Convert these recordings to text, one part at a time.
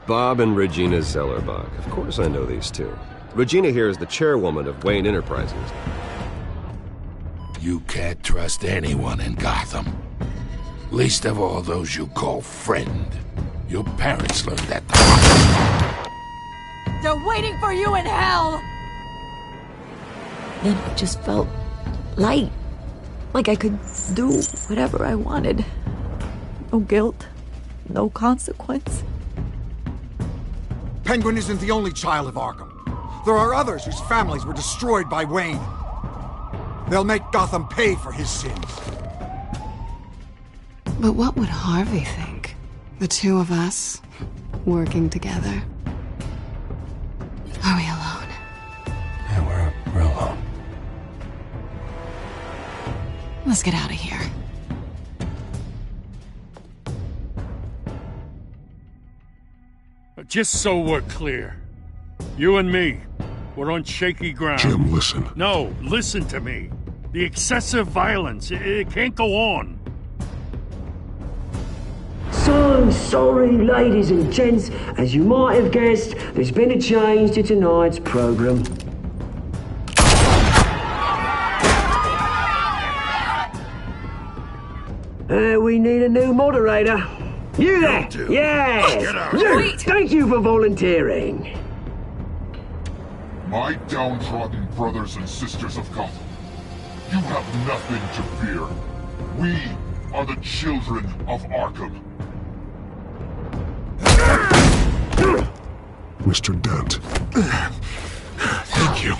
Bob and Regina Zellerbach. Of course I know these two. Regina here is the chairwoman of Wayne Enterprises. You can't trust anyone in Gotham. Least of all those you call friend. Your parents learned that. They're waiting for you in hell! Then it just felt light. Like I could do whatever I wanted. No guilt. No consequence. Penguin isn't the only child of Arkham. There are others whose families were destroyed by Wayne. They'll make Gotham pay for his sins. But what would Harvey think? The two of us, working together. Are we alone? Yeah, we're alone. Let's get out of here. Just so we're clear, you and me, we're on shaky ground. Jim, listen. No, listen to me. The excessive violence, it can't go on. So sorry, ladies and gents. As you might have guessed, there's been a change to tonight's program. We need a new moderator. You there? Yes! Wait! Thank you for volunteering. My downtrodden brothers and sisters of Gotham, you have nothing to fear. We are the children of Arkham. Mr. Dent. Thank you.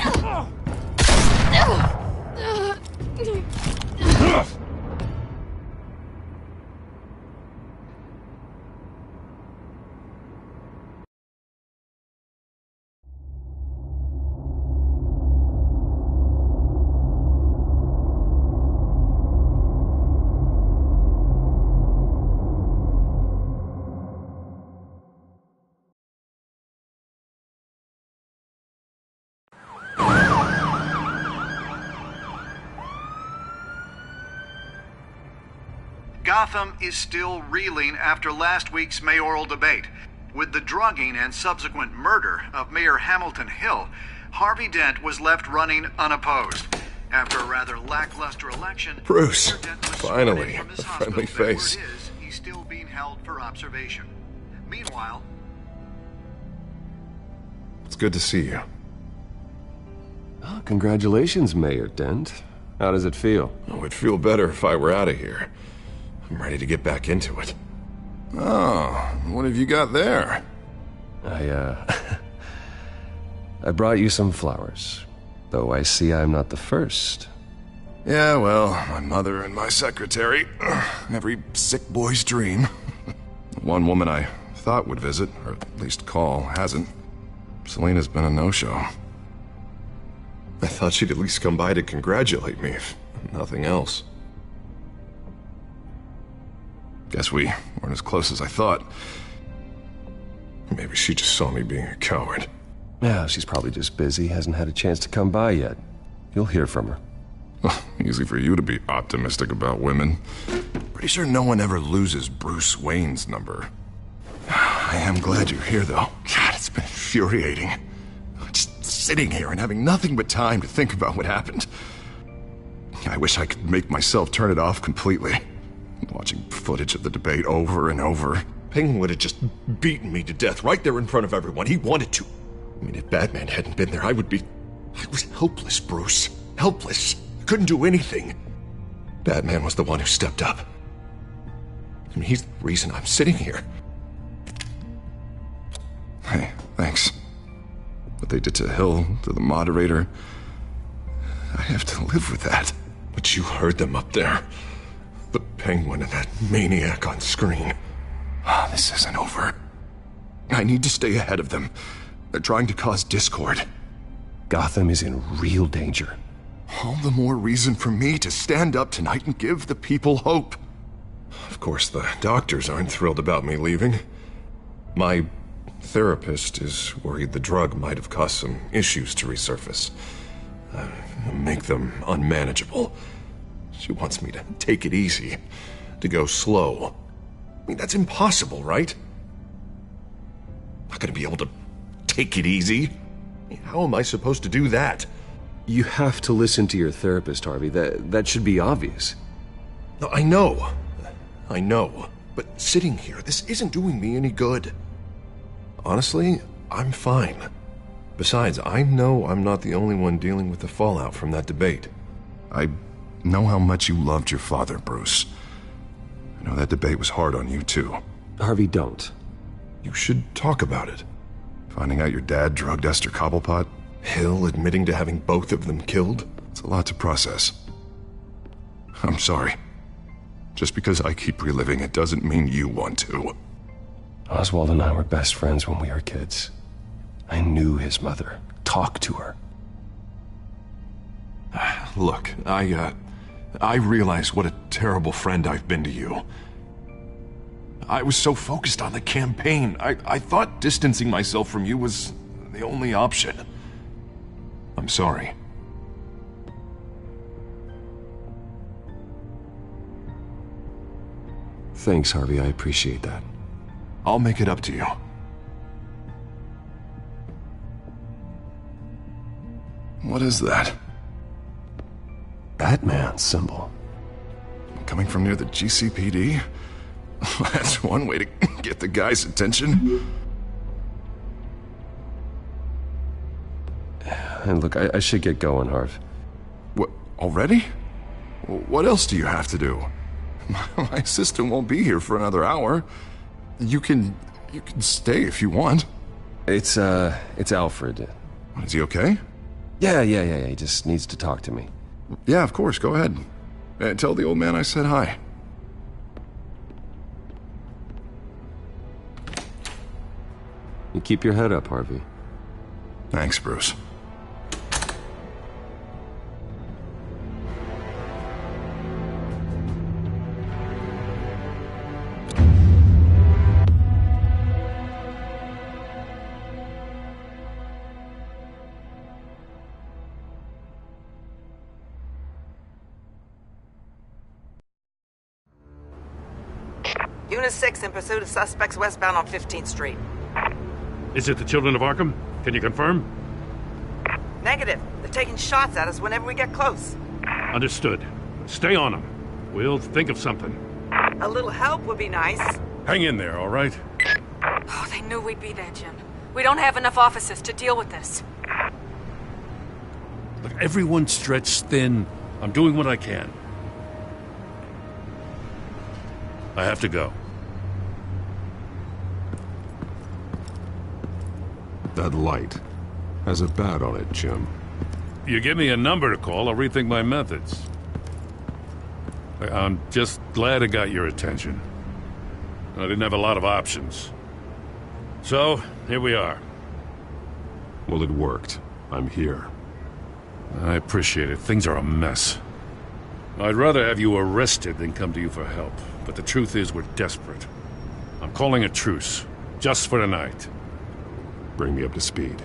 Gotham is still reeling after last week's mayoral debate. With the drugging and subsequent murder of Mayor Hamilton Hill, Harvey Dent was left running unopposed. After a rather lackluster election, Bruce, Mayor Dent was finally, sworn in from his a friendly hospital bed face. where it is, he's still being held for observation. Meanwhile, It's good to see you. Oh, congratulations, Mayor Dent. How does it feel? Oh, it'd feel better if I were out of here. I'm ready to get back into it. Oh, what have you got there? I brought you some flowers. Though I see I'm not the first. Yeah, well, my mother and my secretary. Every sick boy's dream. One woman I thought would visit, or at least call, hasn't. Selena's been a no-show. I thought she'd at least come by to congratulate me, if nothing else. Guess we weren't as close as I thought. Maybe she just saw me being a coward. Yeah, she's probably just busy, hasn't had a chance to come by yet. You'll hear from her. Well, easy for you to be optimistic about women. Pretty sure no one ever loses Bruce Wayne's number. I am glad you're here, though. God, it's been infuriating. Just sitting here and having nothing but time to think about what happened. I wish I could make myself turn it off completely. Watching footage of the debate over and over. Penguin would have just beaten me to death right there in front of everyone. He wanted to. I mean, if Batman hadn't been there, I was helpless, Bruce. Helpless. Couldn't do anything. Batman was the one who stepped up. I mean, he's the reason I'm sitting here. Hey, thanks. What they did to Hill, to the moderator, I have to live with that. But you heard them up there. The Penguin and that maniac on screen. This isn't over. I need to stay ahead of them. They're trying to cause discord. Gotham is in real danger. All the more reason for me to stand up tonight and give the people hope. Of course, the doctors aren't thrilled about me leaving. My therapist is worried the drug might have caused some issues to resurface. Make them unmanageable. She wants me to take it easy, to go slow. I mean, that's impossible, right? not gonna be able to take it easy. How am I supposed to do that? You have to listen to your therapist, Harvey. That should be obvious. No, I know. But sitting here, this isn't doing me any good. Honestly, I'm fine. Besides, I know I'm not the only one dealing with the fallout from that debate. I know how much you loved your father, Bruce. I know that debate was hard on you, too. Harvey, don't. You should talk about it. Finding out your dad drugged Esther Cobblepot, Hill admitting to having both of them killed. It's a lot to process. I'm sorry. Just because I keep reliving it doesn't mean you want to. Oswald and I were best friends when we were kids. I knew his mother. Talked to her. Look, I realize what a terrible friend I've been to you. I was so focused on the campaign. I thought distancing myself from you was the only option. I'm sorry. Thanks, Harvey. I appreciate that. I'll make it up to you. What is that? Batman symbol. Coming from near the GCPD? That's one way to get the guy's attention. And look, I should get going, Harv. What, already? What else do you have to do? My assistant won't be here for another hour. You can stay if you want. It's Alfred. Is he okay? Yeah. He just needs to talk to me. Yeah, of course. Go ahead. Tell the old man I said hi. You keep your head up, Harvey. Thanks, Bruce. Unit 6 in pursuit of suspects westbound on 15th Street. Is it the Children of Arkham? Can you confirm? Negative. They're taking shots at us whenever we get close. Understood. Stay on them. We'll think of something. A little help would be nice. Hang in there, all right? Oh, they knew we'd be there, Jim. We don't have enough officers to deal with this. Look, everyone's stretched thin. I'm doing what I can. I have to go. That light has a bat on it, Jim. You give me a number to call, I'll rethink my methods. I'm just glad it got your attention. I didn't have a lot of options. So, here we are. Well, it worked. I'm here. I appreciate it. Things are a mess. I'd rather have you arrested than come to you for help. But the truth is, we're desperate. I'm calling a truce. Just for tonight. Bring me up to speed.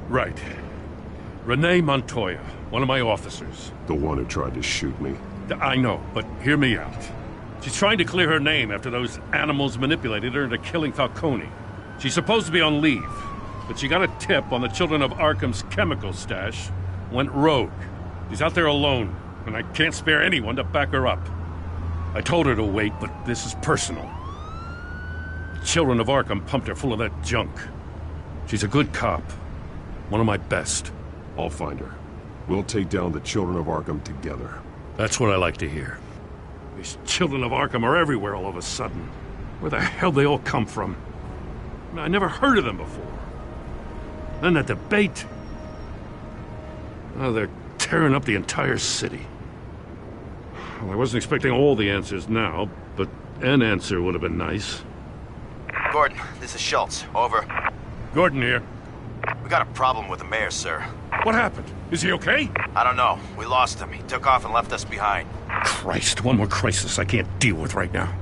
Right. Renee Montoya, one of my officers. The one who tried to shoot me. I know, but hear me out. She's trying to clear her name after those animals manipulated her into killing Falcone. She's supposed to be on leave, but she got a tip on the Children of Arkham's chemical stash, went rogue. She's out there alone, and I can't spare anyone to back her up. I told her to wait, but this is personal. The Children of Arkham pumped her full of that junk. She's a good cop. One of my best. I'll find her. We'll take down the Children of Arkham together. That's what I like to hear. These Children of Arkham are everywhere all of a sudden. Where the hell they all come from? I never heard of them before. Then that debate. Oh, they're tearing up the entire city. Well, I wasn't expecting all the answers now, but an answer would have been nice. Gordon, this is Schultz. Over. Gordon here. We got a problem with the mayor, sir. What happened? Is he okay? I don't know. We lost him. He took off and left us behind. Christ, one more crisis I can't deal with right now.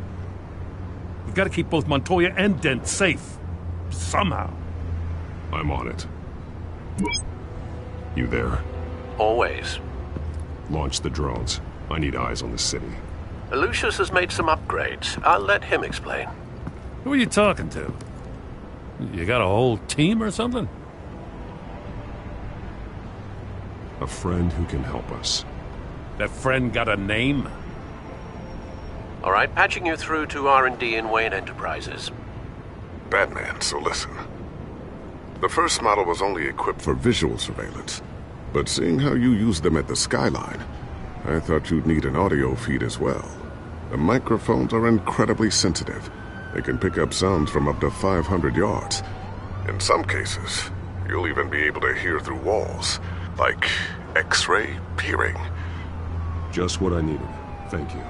We've got to keep both Montoya and Dent safe. Somehow. I'm on it. You there? Always. Launch the drones. I need eyes on the city. Lucius has made some upgrades. I'll let him explain. Who are you talking to? You got a whole team or something? A friend who can help us. That friend got a name? All right, patching you through to R&D in Wayne Enterprises. Batman, so listen. The first model was only equipped for visual surveillance, but seeing how you use them at the Skyline, I thought you'd need an audio feed as well. The microphones are incredibly sensitive. They can pick up sounds from up to 500 yards. In some cases, you'll even be able to hear through walls, like X-ray peering. Just what I needed. Thank you.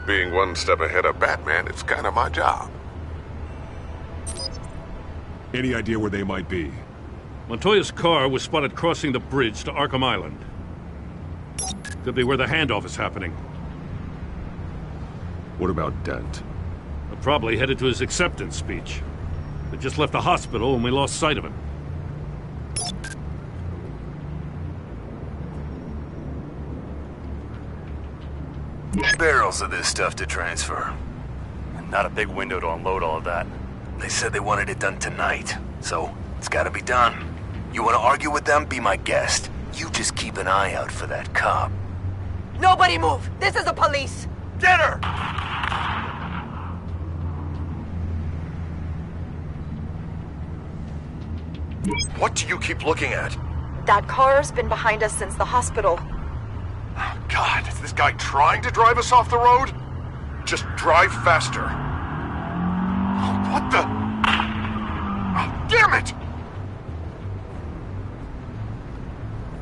Being one step ahead of Batman, it's kind of my job. Any idea where they might be? Montoya's car was spotted crossing the bridge to Arkham Island. Could be where the handoff is happening. What about Dent? Probably headed to his acceptance speech. They just left the hospital and we lost sight of him. Barrels of this stuff to transfer. Not a big window to unload all of that. They said they wanted it done tonight, so it's gotta be done. You wanna argue with them? Be my guest. You just keep an eye out for that cop. Nobody move! This is the police! Get her! What do you keep looking at? That car's been behind us since the hospital. God, is this guy trying to drive us off the road? Just drive faster. What the? Oh, damn it!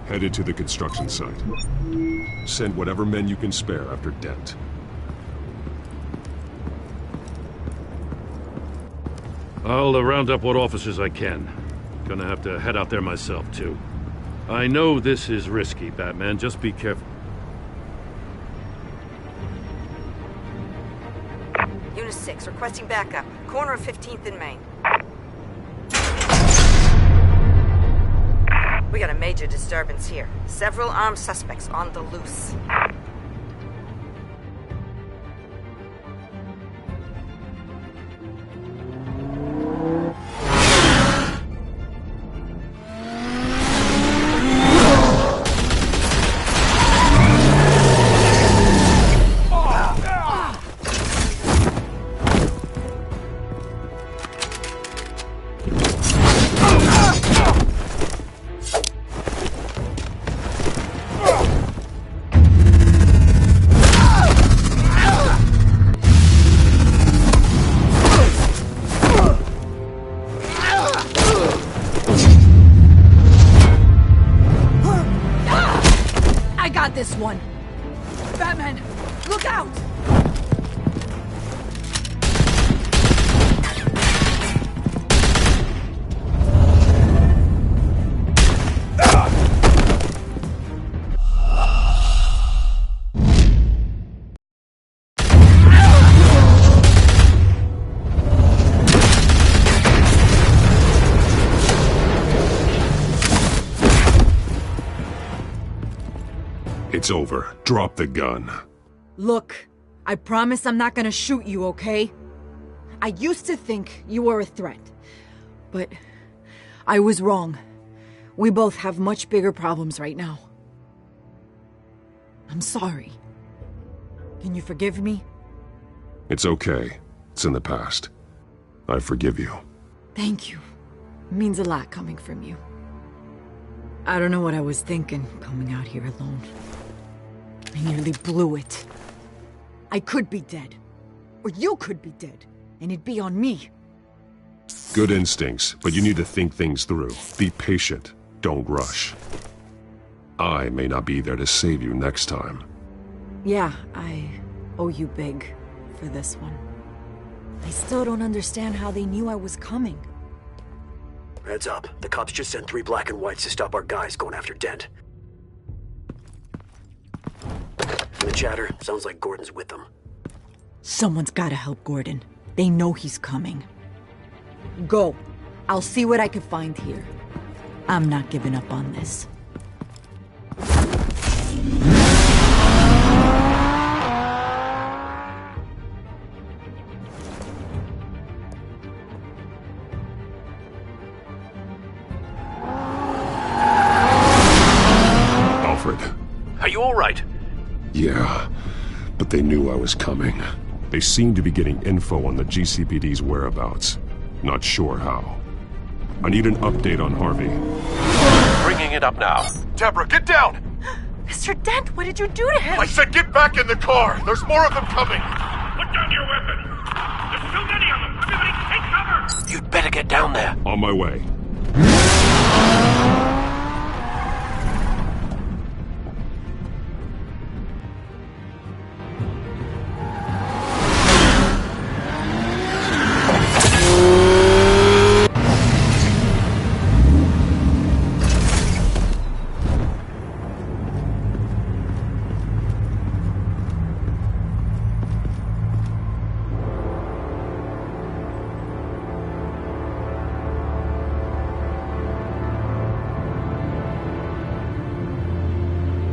Headed to the construction site. Send whatever men you can spare after Dent. I'll round up what officers I can. Gonna have to head out there myself, too. I know this is risky, Batman. Just be careful. Unit 6, requesting backup. Corner of 15th and Main. We got a major disturbance here. Several armed suspects on the loose. This one. Batman, look out! It's over. Drop the gun. Look, I promise I'm not gonna shoot you, okay? I used to think you were a threat, but I was wrong. We both have much bigger problems right now. I'm sorry. Can you forgive me? It's okay. It's in the past. I forgive you. Thank you. It means a lot coming from you. I don't know what I was thinking, coming out here alone. I nearly blew it. I could be dead. Or you could be dead. And it'd be on me. Good instincts, but you need to think things through. Be patient. Don't rush. I may not be there to save you next time. Yeah, I owe you big for this one. I still don't understand how they knew I was coming. Heads up. The cops just sent 3 black and whites to stop our guys going after Dent. The chatter sounds like Gordon's with them. Someone's gotta help Gordon. They know he's coming. Go. I'll see what I can find here. I'm not giving up on this. Yeah, but they knew I was coming. They seemed to be getting info on the GCPD's whereabouts. Not sure how. I need an update on Harvey. Bringing it up now. Deborah, get down! Mr. Dent, what did you do to him? I said get back in the car! There's more of them coming! Put down your weapon! There's too many of them! Everybody take cover! You'd better get down there. On my way.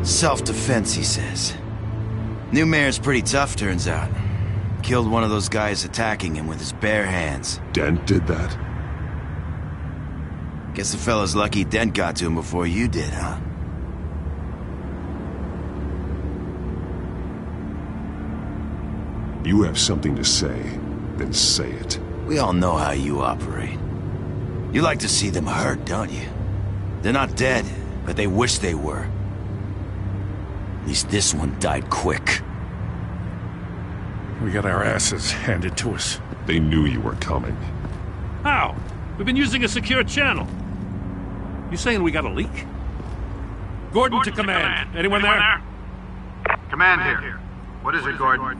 Self-defense, he says. New mayor's pretty tough, turns out. Killed one of those guys attacking him with his bare hands. Dent did that? Guess the fella's lucky Dent got to him before you did, huh? You have something to say, then say it. We all know how you operate. You like to see them hurt, don't you? They're not dead, but they wish they were. At least this one died quick. We got our asses handed to us. They knew you were coming. How? We've been using a secure channel. You saying we got a leak? Gordon to command. Anyone there? Command here. What is it, Gordon?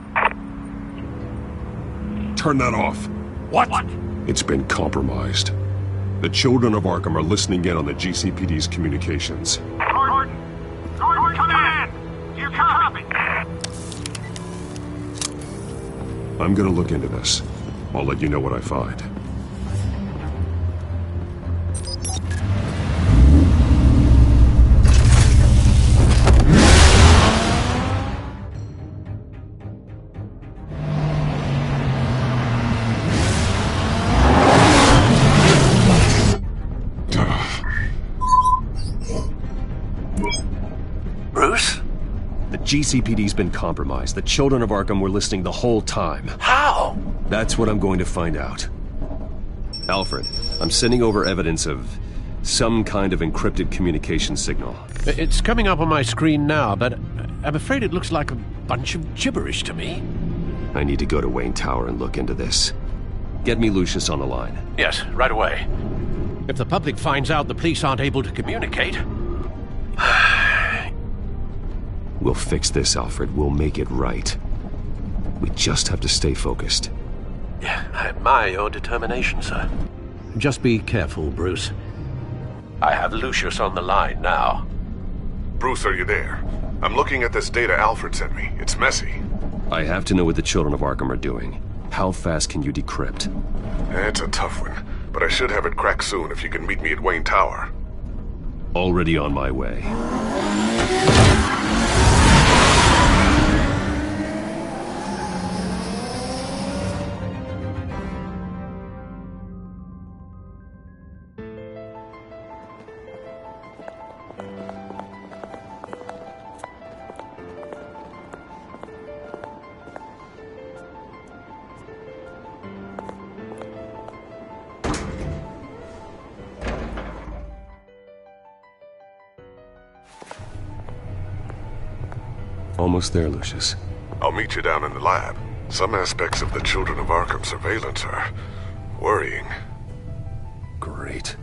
Turn that off. What? It's been compromised. The children of Arkham are listening in on the GCPD's communications. Gordon, command! You copy? I'm gonna look into this. I'll let you know what I find. Bruce? The GCPD's been compromised. The children of Arkham were listening the whole time. How? That's what I'm going to find out. Alfred, I'm sending over evidence of some kind of encrypted communication signal. It's coming up on my screen now, but I'm afraid it looks like a bunch of gibberish to me. I need to go to Wayne Tower and look into this. Get me Lucius on the line. Yes, right away. If the public finds out the police aren't able to communicate... We'll fix this, Alfred. We'll make it right. We just have to stay focused. Yeah, I admire your determination, sir. Just be careful, Bruce. I have Lucius on the line now. Bruce, are you there? I'm looking at this data Alfred sent me. It's messy. I have to know what the children of Arkham are doing. How fast can you decrypt? It's a tough one, but I should have it cracked soon if you can meet me at Wayne Tower. Already on my way. Almost there, Lucius. I'll meet you down in the lab. Some aspects of the Children of Arkham surveillance are worrying. Great.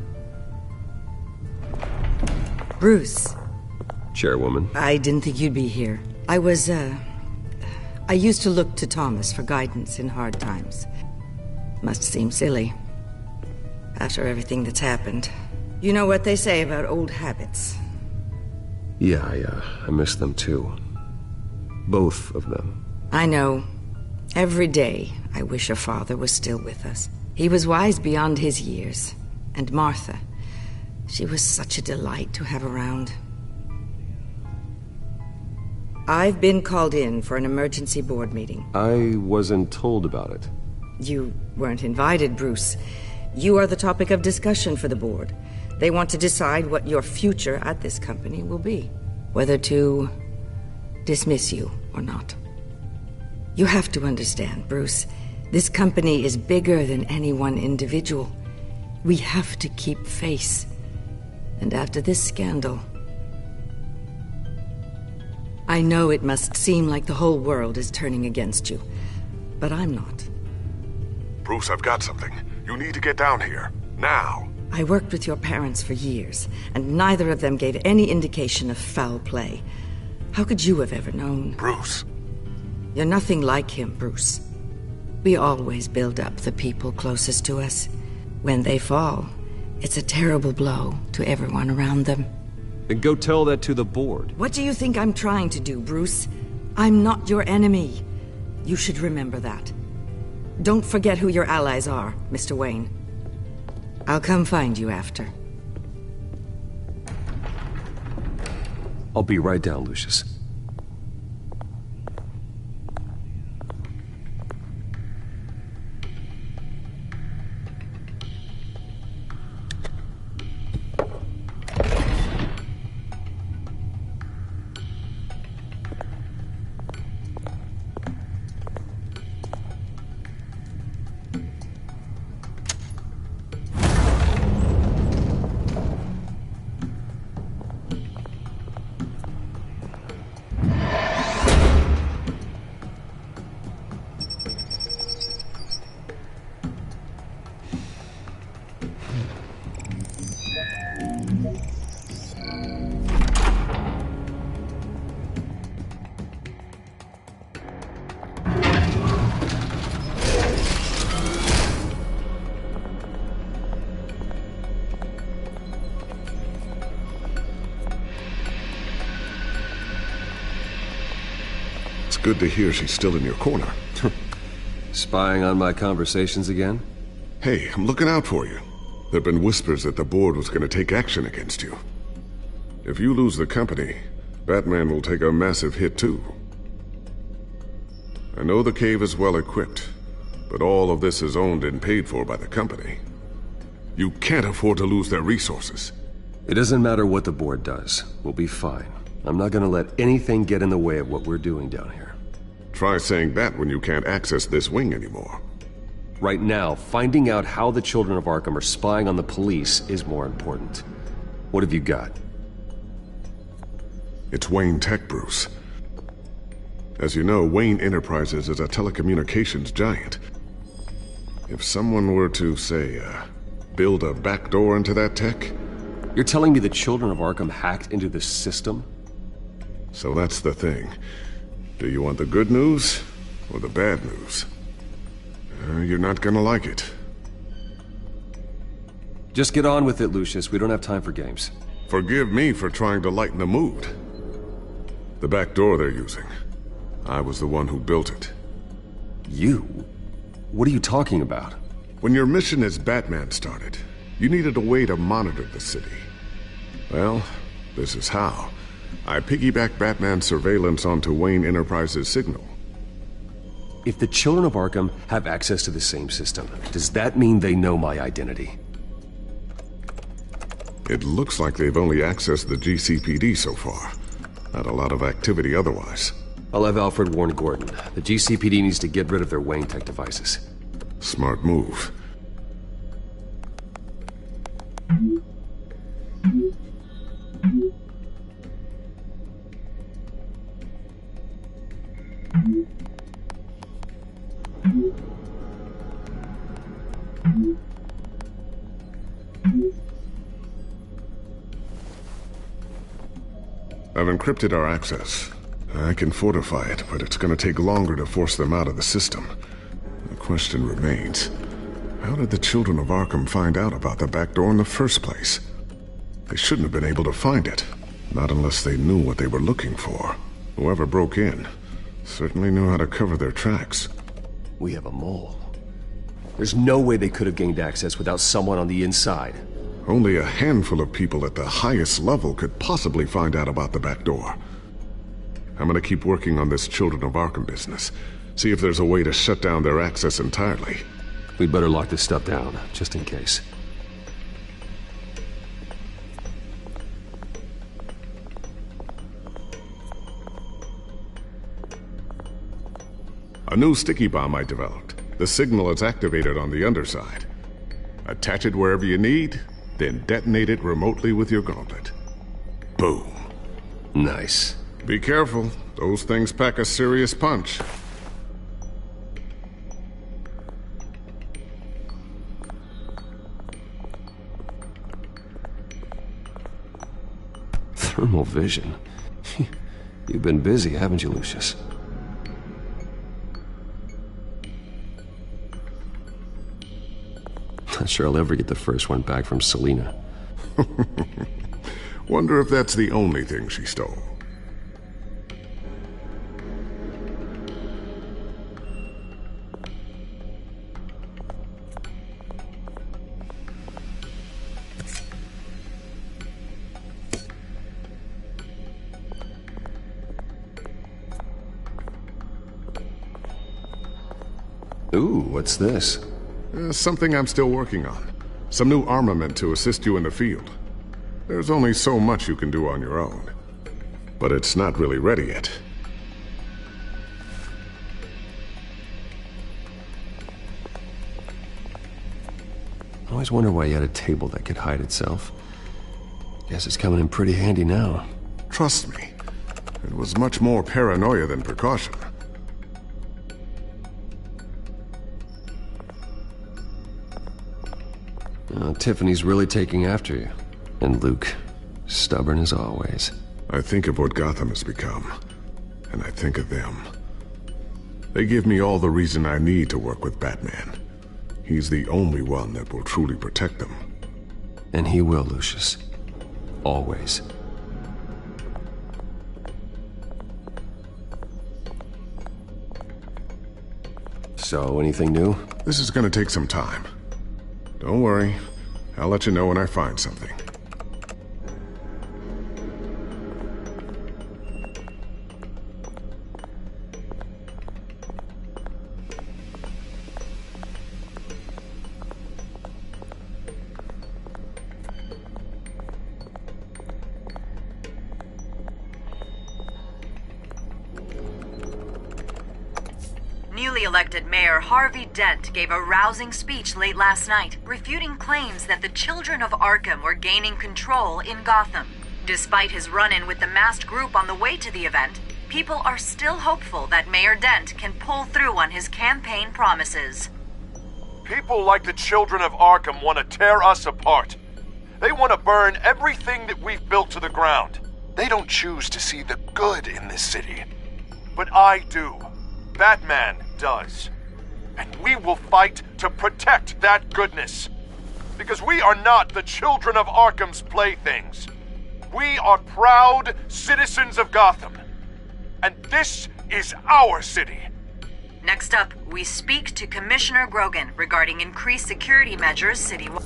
Bruce. Chairwoman. I didn't think you'd be here. I used to look to Thomas for guidance in hard times. Must seem silly. After everything that's happened. You know what they say about old habits. Yeah, I miss them too. Both of them. I know. Every day, I wish your father was still with us. He was wise beyond his years. And Martha, she was such a delight to have around. I've been called in for an emergency board meeting. I wasn't told about it. You weren't invited, Bruce. You are the topic of discussion for the board. They want to decide what your future at this company will be. Whether to dismiss you or not. You have to understand, Bruce. This company is bigger than any one individual. We have to keep face. And after this scandal... I know it must seem like the whole world is turning against you, but I'm not. Bruce, I've got something. You need to get down here. Now. I worked with your parents for years, and neither of them gave any indication of foul play. How could you have ever known? Bruce. You're nothing like him, Bruce. We always build up the people closest to us. When they fall, it's a terrible blow to everyone around them. Then go tell that to the board. What do you think I'm trying to do, Bruce? I'm not your enemy. You should remember that. Don't forget who your allies are, Mr. Wayne. I'll come find you after. I'll be right down, Lucius. Good to hear she's still in your corner. Spying on my conversations again? Hey, I'm looking out for you. There've been whispers that the board was going to take action against you. If you lose the company, Batman will take a massive hit too. I know the cave is well equipped, but all of this is owned and paid for by the company. You can't afford to lose their resources. It doesn't matter what the board does. We'll be fine. I'm not gonna let anything get in the way of what we're doing down here. Try saying that when you can't access this wing anymore. Right now, finding out how the children of Arkham are spying on the police is more important. What have you got? It's Wayne Tech, Bruce. As you know, Wayne Enterprises is a telecommunications giant. If someone were to, say, build a backdoor into that tech... You're telling me the children of Arkham hacked into this system? So that's the thing. Do you want the good news or the bad news? You're not gonna like it. Just get on with it, Lucius. We don't have time for games. Forgive me for trying to lighten the mood. The back door they're using. I was the one who built it. You? What are you talking about? When your mission as Batman started, you needed a way to monitor the city. Well, this is how. I piggybacked Batman's surveillance onto Wayne Enterprises' signal. If the children of Arkham have access to the same system, does that mean they know my identity? It looks like they've only accessed the GCPD so far. Not a lot of activity otherwise. I'll have Alfred warn Gordon. The GCPD needs to get rid of their Wayne Tech devices. Smart move. I've encrypted our access. I can fortify it, but it's gonna take longer to force them out of the system. The question remains, how did the children of Arkham find out about the back door in the first place? They shouldn't have been able to find it. Not unless they knew what they were looking for. Whoever broke in certainly knew how to cover their tracks. We have a mole. There's no way they could have gained access without someone on the inside. Only a handful of people at the highest level could possibly find out about the back door. I'm gonna keep working on this Children of Arkham business. See if there's a way to shut down their access entirely. We'd better lock this stuff down, just in case. A new sticky bomb I developed. The signal is activated on the underside. Attach it wherever you need, then detonate it remotely with your gauntlet. Boom. Nice. Be careful. Those things pack a serious punch. Thermal vision. You've been busy, haven't you, Lucius? Not sure I'll ever get the first one back from Selena. Wonder if that's the only thing she stole. Ooh, what's this? Something I'm still working on. Some new armament to assist you in the field. There's only so much you can do on your own. But it's not really ready yet. I always wonder why you had a table that could hide itself. Guess it's coming in pretty handy now. Trust me, it was much more paranoia than precaution. Tiffany's really taking after you. And Luke, stubborn as always. I think of what Gotham has become, and I think of them. They give me all the reason I need to work with Batman. He's the only one that will truly protect them. And he will, Lucius. Always. So, anything new? This is gonna take some time. Don't worry. I'll let you know when I find something. Newly elected Mayor Harvey Dent gave a rousing speech late last night, refuting claims that the children of Arkham were gaining control in Gotham. Despite his run-in with the masked group on the way to the event, people are still hopeful that Mayor Dent can pull through on his campaign promises. People like the children of Arkham want to tear us apart. They want to burn everything that we've built to the ground. They don't choose to see the good in this city. But I do. Batman does. And we will fight to protect that goodness. Because we are not the children of Arkham's playthings. We are proud citizens of Gotham. And this is our city. Next up, we speak to Commissioner Grogan regarding increased security measures citywide.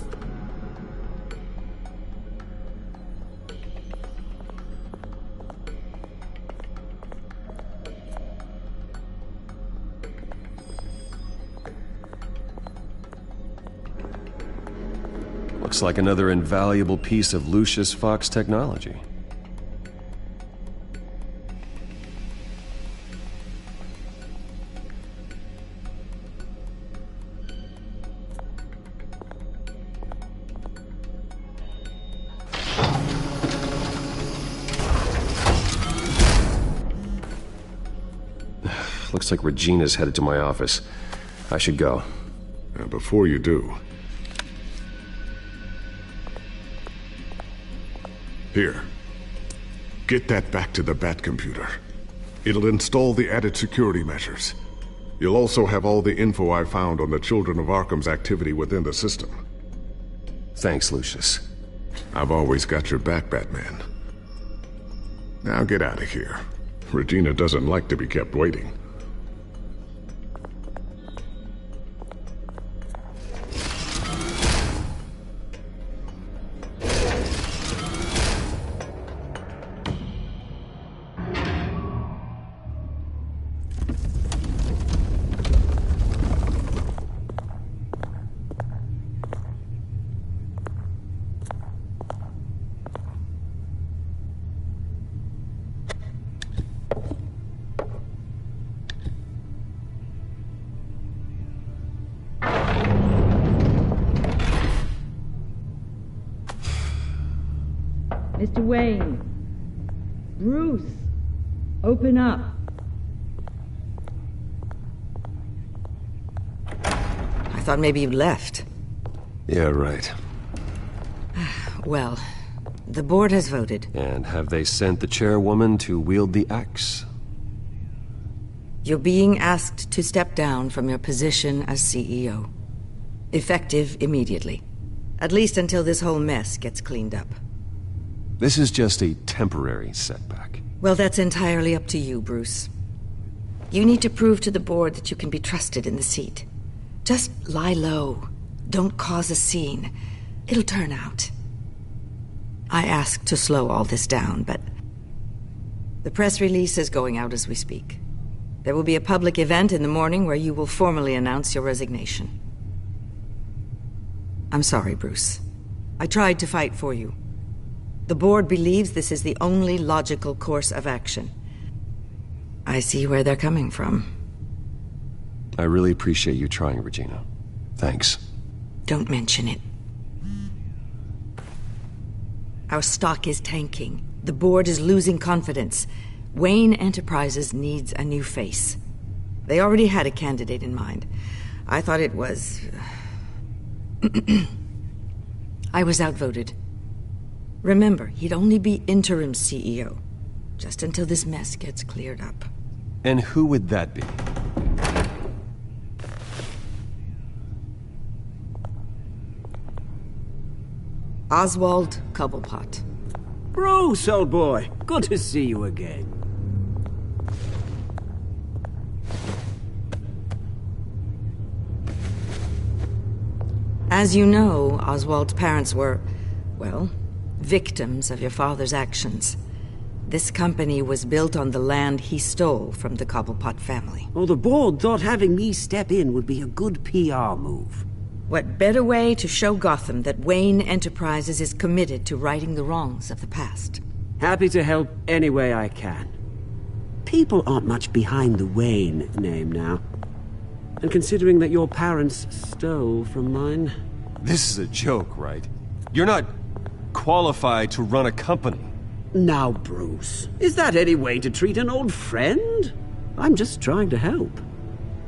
Looks like another invaluable piece of Lucius Fox technology. Looks like Regina's headed to my office. I should go. Before you do... Here. Get that back to the Bat computer. It'll install the added security measures. You'll also have all the info I found on the Children of Arkham's activity within the system. Thanks, Lucius. I've always got your back, Batman. Now get out of here. Regina doesn't like to be kept waiting. Mr. Wayne. Bruce. Open up. I thought maybe you'd left. Yeah, right. Well, the board has voted. And have they sent the chairwoman to wield the axe? You're being asked to step down from your position as CEO. Effective immediately. At least until this whole mess gets cleaned up. This is just a temporary setback. Well, that's entirely up to you, Bruce. You need to prove to the board that you can be trusted in the seat. Just lie low. Don't cause a scene. It'll turn out. I asked to slow all this down, but the press release is going out as we speak. There will be a public event in the morning where you will formally announce your resignation. I'm sorry, Bruce. I tried to fight for you. The board believes this is the only logical course of action. I see where they're coming from. I really appreciate you trying, Regina. Thanks. Don't mention it. Our stock is tanking. The board is losing confidence. Wayne Enterprises needs a new face. They already had a candidate in mind. I thought it was... I was outvoted. Remember, he'd only be interim CEO, just until this mess gets cleared up. And who would that be? Oswald Cobblepot. Bruce, old boy. Good to see you again. As you know, Oswald's parents were, well, victims of your father's actions. This company was built on the land he stole from the Cobblepot family. Oh, the board thought having me step in would be a good PR move. What better way to show Gotham that Wayne Enterprises is committed to righting the wrongs of the past? Happy to help any way I can. People aren't much behind the Wayne name now. And considering that your parents stole from mine... This is a joke, right? You're not qualified to run a company. Now, Bruce, is that any way to treat an old friend? I'm just trying to help.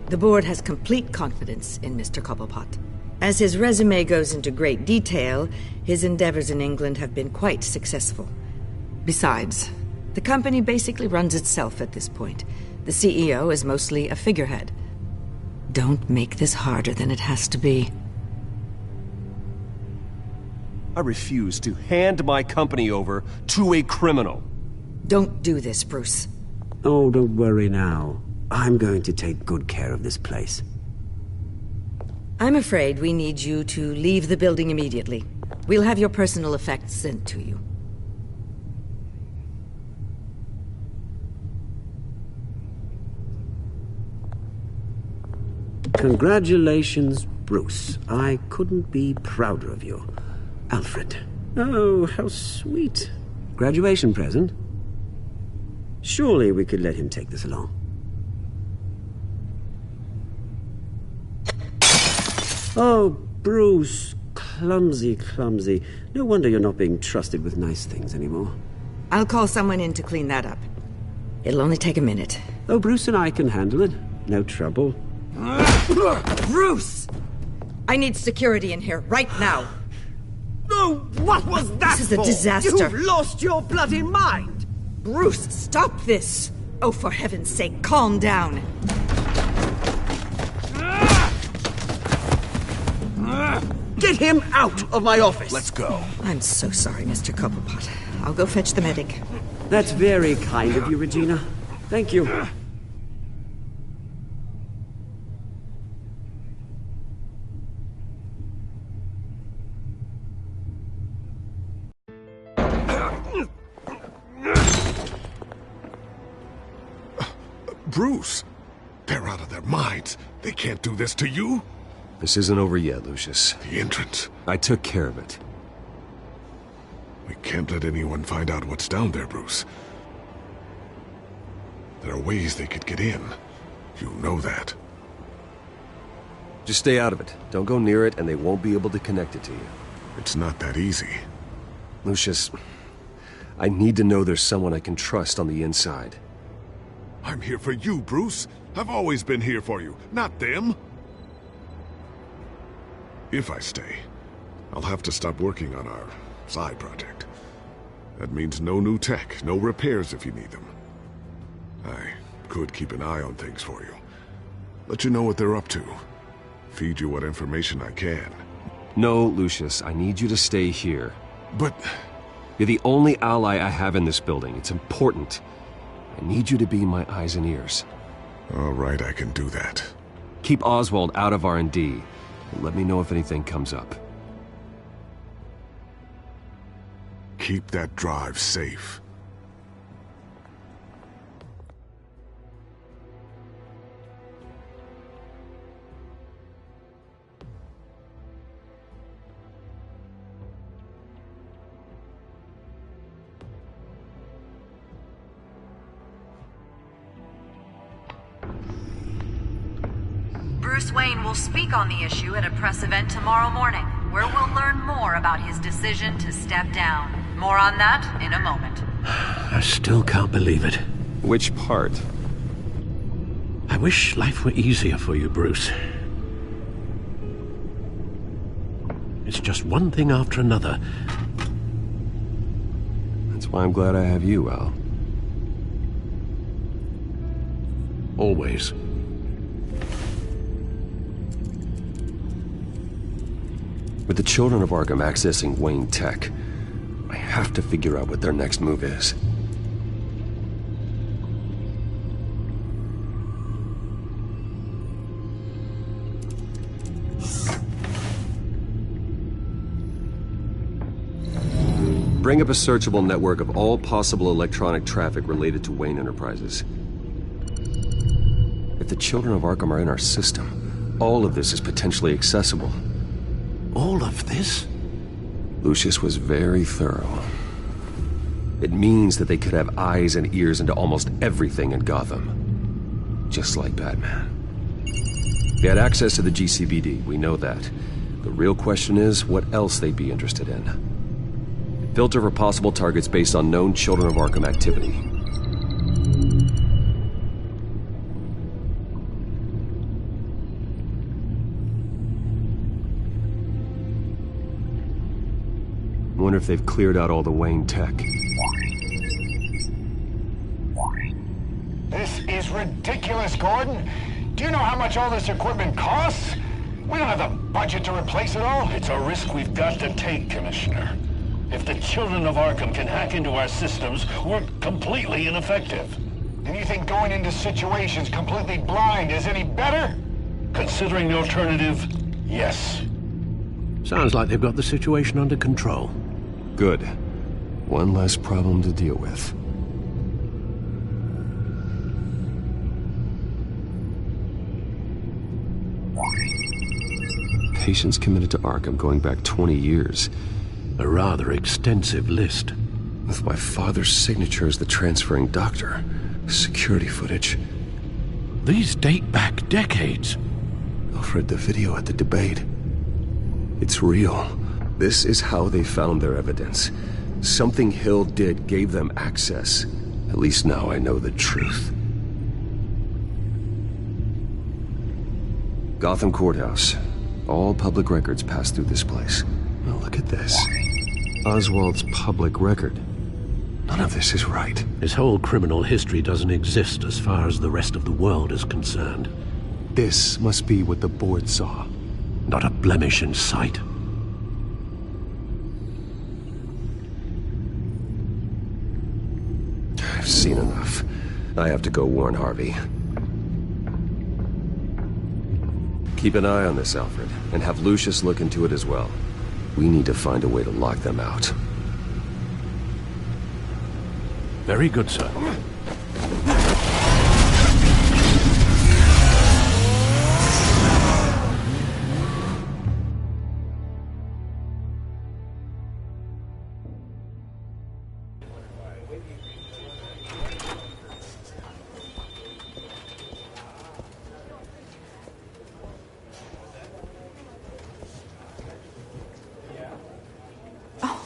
The board has complete confidence in Mr. Cobblepot. As his resume goes into great detail, his endeavors in England have been quite successful. Besides, the company basically runs itself at this point. The CEO is mostly a figurehead. Don't make this harder than it has to be. I refuse to hand my company over to a criminal. Don't do this, Bruce. Oh, don't worry now. I'm going to take good care of this place. I'm afraid we need you to leave the building immediately. We'll have your personal effects sent to you. Congratulations, Bruce. I couldn't be prouder of you. Alfred. Oh, how sweet. Graduation present? Surely we could let him take this along. Oh, Bruce. Clumsy, clumsy. No wonder you're not being trusted with nice things anymore. I'll call someone in to clean that up. It'll only take a minute. Oh, Bruce and I can handle it. No trouble. Bruce! I need security in here, right now. Oh, what was that This is a for? disaster. You've lost your bloody mind! Bruce, stop this! Oh, for heaven's sake, calm down. Get him out of my office! Let's go. I'm so sorry, Mr. Cobblepot. I'll go fetch the medic. That's very kind of you, Regina. Thank you. Bruce, they're out of their minds. They can't do this to you. This isn't over yet, Lucius. The entrance. I took care of it. We can't let anyone find out what's down there, Bruce. There are ways they could get in. You know that. Just stay out of it. Don't go near it, and they won't be able to connect it to you. It's not that easy. Lucius, I need to know there's someone I can trust on the inside. I'm here for you, Bruce. I've always been here for you, not them. If I stay, I'll have to stop working on our side project. That means no new tech, no repairs if you need them. I could keep an eye on things for you. Let you know what they're up to. Feed you what information I can. No, Lucius, I need you to stay here. But... You're the only ally I have in this building. It's important. I need you to be my eyes and ears. All right, I can do that. Keep Oswald out of R&D. And let me know if anything comes up. Keep that drive safe. Bruce Wayne will speak on the issue at a press event tomorrow morning, where we'll learn more about his decision to step down. More on that in a moment. I still can't believe it. Which part? I wish life were easier for you, Bruce. It's just one thing after another. That's why I'm glad I have you, Al. Always. With the children of Arkham accessing Wayne Tech, I have to figure out what their next move is. Bring up a searchable network of all possible electronic traffic related to Wayne Enterprises. If the children of Arkham are in our system, all of this is potentially accessible. All of this? Lucius was very thorough. It means that they could have eyes and ears into almost everything in Gotham. Just like Batman. They had access to the GCPD, we know that. The real question is, what else they'd be interested in. Filter for possible targets based on known Children of Arkham activity. I wonder if they've cleared out all the Wayne tech. This is ridiculous, Gordon. Do you know how much all this equipment costs? We don't have the budget to replace it all. It's a risk we've got to take, Commissioner. If the children of Arkham can hack into our systems, we're completely ineffective. And you think going into situations completely blind is any better? Considering the alternative, yes. Sounds like they've got the situation under control. Good. One less problem to deal with. Patients committed to Arkham going back 20 years. A rather extensive list. With my father's signature as the transferring doctor. Security footage. These date back decades. Alfred, the video at the debate. It's real. This is how they found their evidence. Something Hill did gave them access. At least now I know the truth. Gotham Courthouse. All public records pass through this place. Now look at this. Oswald's public record. None of this is right. His whole criminal history doesn't exist as far as the rest of the world is concerned. This must be what the board saw. Not a blemish in sight. I've seen enough. I have to go warn Harvey. Keep an eye on this, Alfred, and have Lucius look into it as well. We need to find a way to lock them out. Very good, sir.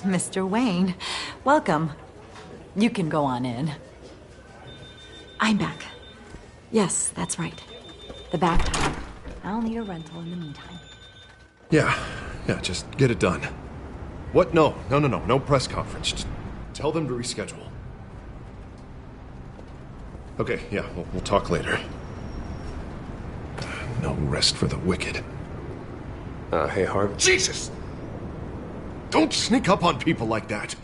Mr. Wayne, welcome. You can go on in. I'm back. Yes, that's right. The back time. I'll need a rental in the meantime. Yeah, just get it done. What? No press conference. Just tell them to reschedule. Okay, yeah, we'll talk later. No rest for the wicked. Hey, Harv. Jesus! Don't sneak up on people like that.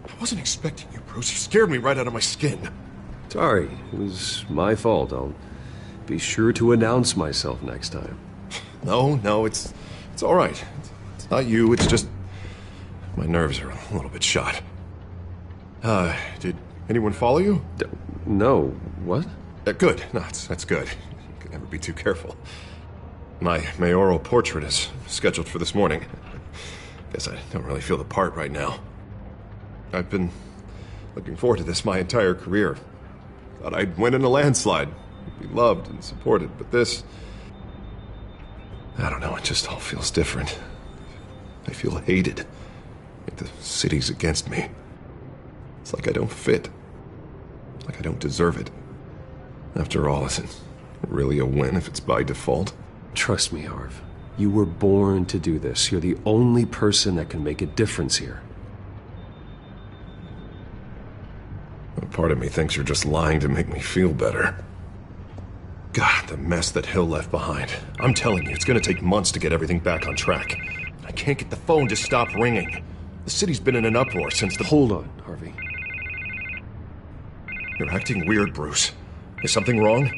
I wasn't expecting you, Bruce. You scared me right out of my skin. Sorry, it was my fault. I'll be sure to announce myself next time. No, it's all right. It's not you, it's just my nerves are a little bit shot. Did anyone follow you? No. What? Good. No, that's good. You can never be too careful. My mayoral portrait is scheduled for this morning. Guess I don't really feel the part right now. I've been looking forward to this my entire career. Thought I'd win in a landslide, be loved and supported, but this... I don't know, it just all feels different. I feel hated. Like the city's against me. It's like I don't fit. Like I don't deserve it. After all, is it really a win if it's by default? Trust me, Harv. You were born to do this. You're the only person that can make a difference here. A part of me thinks you're just lying to make me feel better. God, the mess that Hill left behind. I'm telling you, it's gonna take months to get everything back on track. I can't get the phone to stop ringing. The city's been in an uproar since the... Hold on, Harvey. You're acting weird, Bruce. Is something wrong?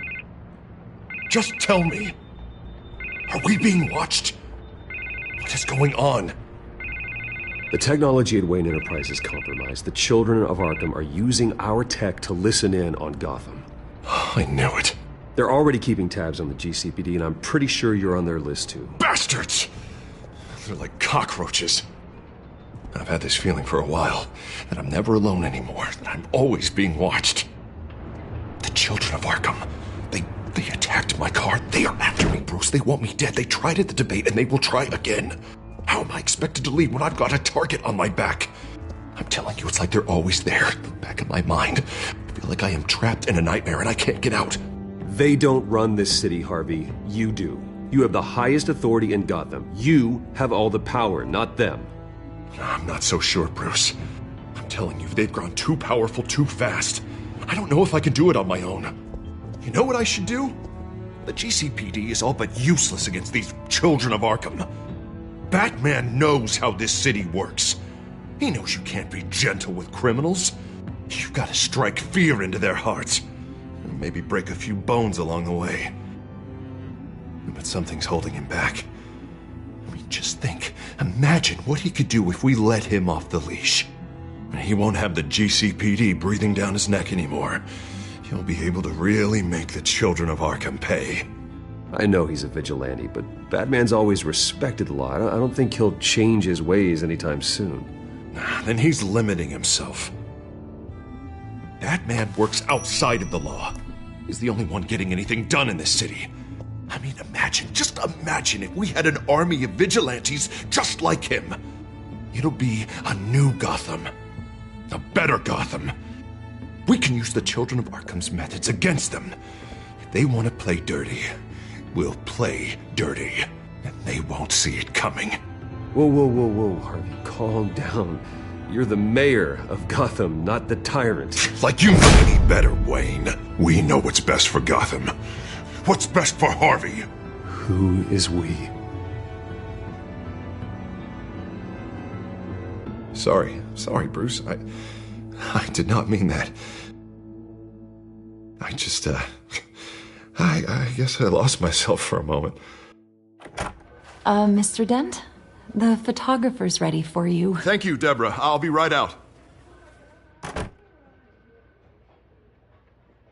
Just tell me. Are we being watched? What is going on? The technology at Wayne Enterprise is compromised. The children of Arkham are using our tech to listen in on Gotham. I knew it. They're already keeping tabs on the GCPD, and I'm pretty sure you're on their list too. Bastards! They're like cockroaches. I've had this feeling for a while, that I'm never alone anymore, that I'm always being watched. The children of Arkham, they attacked my car. They are after me, Bruce. They want me dead. They tried at the debate, and they will try again. How am I expected to leave when I've got a target on my back? I'm telling you, it's like they're always there, in the back of my mind. I feel like I am trapped in a nightmare and I can't get out. They don't run this city, Harvey. You do. You have the highest authority in Gotham. You have all the power, not them. I'm not so sure, Bruce. I'm telling you, they've grown too powerful too fast. I don't know if I can do it on my own. You know what I should do? The GCPD is all but useless against these children of Arkham. Batman knows how this city works. He knows you can't be gentle with criminals. You've got to strike fear into their hearts. And maybe break a few bones along the way. But something's holding him back. I mean, just think. Imagine what he could do if we let him off the leash. He won't have the GCPD breathing down his neck anymore. He'll be able to really make the children of Arkham pay. I know he's a vigilante, but Batman's always respected the law. I don't think he'll change his ways anytime soon. Then he's limiting himself. Batman works outside of the law. He's the only one getting anything done in this city. I mean, just imagine if we had an army of vigilantes just like him. It'll be a new Gotham. A better Gotham. We can use the children of Arkham's methods against them. If they want to play dirty, we'll play dirty. And they won't see it coming. Whoa, Harvey, calm down. You're the mayor of Gotham, not the tyrant. Like you know any better, Wayne. We know what's best for Gotham. What's best for Harvey? Who is we? Sorry, Bruce. I did not mean that. I just, I guess I lost myself for a moment. Mr. Dent? The photographer's ready for you. Thank you, Deborah. I'll be right out.